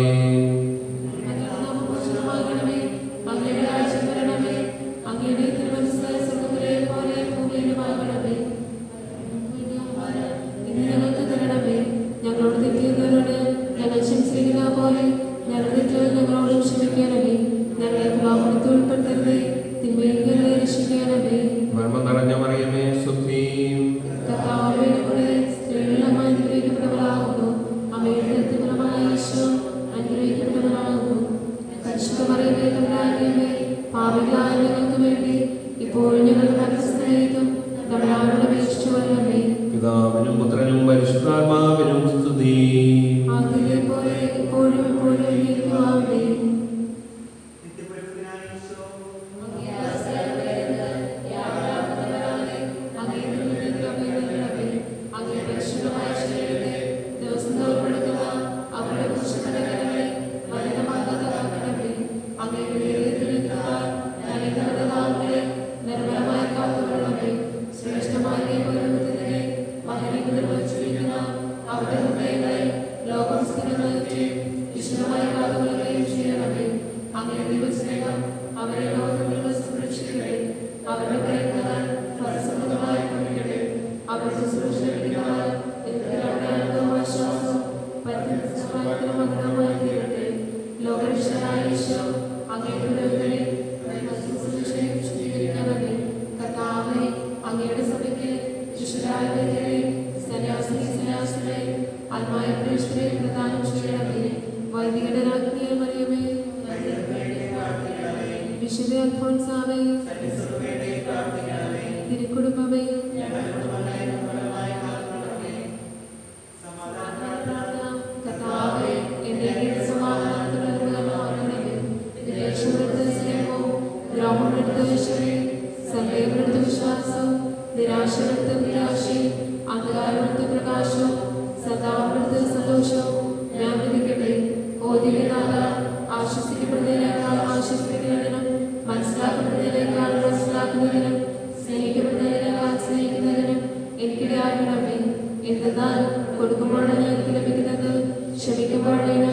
ഞങ്ങളോട് തെറ്റിയവരോട് ഞങ്ങൾ ക്ഷമിച്ചിരിക്കുന്ന പോലെ ഞങ്ങളുടെ തെറ്റുകൾ ഞങ്ങളോട് ക്ഷമിക്കണമേ. ഞങ്ങളെ പാപത്തിൽ ഉൾപ്പെടുത്തരുതേ, തിന്മയിൽ ഞങ്ങളെ രക്ഷിക്കണമേ.
നന്മ നിറഞ്ഞ മറിയമേ, സ്തുതി.
കർത്താവേ, നമ്മുടെ സ്ത്രീകളെല്ലാം അനുഗ്രഹിക്കപ്പെട്ടവളാകുന്നു. അമ്മയുടെ ഫലമായ ഈശോ അനുഗ്രഹിക്കപ്പെട്ടവളാകുന്നു. പരിശുദ്ധ മറിയമേ, തമ്പുരാന്റമ്മേ, പാപികളായ ഞങ്ങൾക്ക് വേണ്ടി ഇപ്പോഴും ഞങ്ങളുടെ മരണസമയത്തും തമ്പുരാനോട് അപേക്ഷിച്ചുകൊള്ളണമേ.
പിതാവിനും പുത്രനും പരിശുദ്ധാത്മാവിനും സ്തുതി.
ആദിയിലെ പോലെ ഇപ്പോഴും എപ്പോഴും എന്നേക്കും ആമേൻ. അവരെ ലോകത്തിൽ സംരക്ഷിക്കട്ടെ. അവരുടെ പ്രയത്നങ്ങൾ ഫലസമൃദ്ധമായി ഭവിക്കട്ടെ. അവർ ശുശ്രൂഷിക്കുന്നവർ ആശ്വാസം പരിതൃപ്തമായി തീരട്ടെ. ലോകരക്ഷകനായ ഈശോ അങ്ങയുടെ ശുദ്ധീകരിക്കണമേ. കർത്താവേ, അങ്ങയുടെ സഭയ്ക്ക് ശിഷ്യരായ സന്യാസിനെ ആത്മായ പ്രേക്ഷിതരെ പ്രദാനം ചെയ്യണമേ. വൈദികരുടെ രാജ്ഞിയെ മറിയമേ, വിശുദ്ധ അൽഫോൻസാവേ, തിരുക്കുടുംബമേ, കർത്താവേ, എന്റെ സമാധാനത്തിനൊരുങ്ങണമേ. വിദേശമെടുത്ത സ്നേഹവും ഗ്രാമമെടുത്ത വിഷമേ, സന്ദേഹമെടുത്ത വിശ്വാസവും നിരാശമെടുത്ത നിരാശയും അന്ധകാരമെടുത്ത പ്രകാശവും സദാമെടുത്ത സന്തോഷവും ഞാൻ വിധിക്കട്ടെ. ഓദികനാഥ, ആശ്വസിക്കപ്പെടുന്നതിനേക്കാൾ ആശ്വസിപ്പിക്കുന്നതിനും മനസ്സിലാക്കുന്നതിനേക്കാൾ മനസ്സിലാക്കുന്നതിനും സ്നേഹിക്കപ്പെടുന്നതിനേക്കാൾ സ്നേഹിക്കുന്നതിനും എനിക്കിടയാക്കണമേ. എന്തെന്നാൽ കൊടുക്കുമ്പോഴാണ് എനിക്ക് ലഭിക്കുന്നത്, ക്ഷമിക്കുമ്പോഴാണ്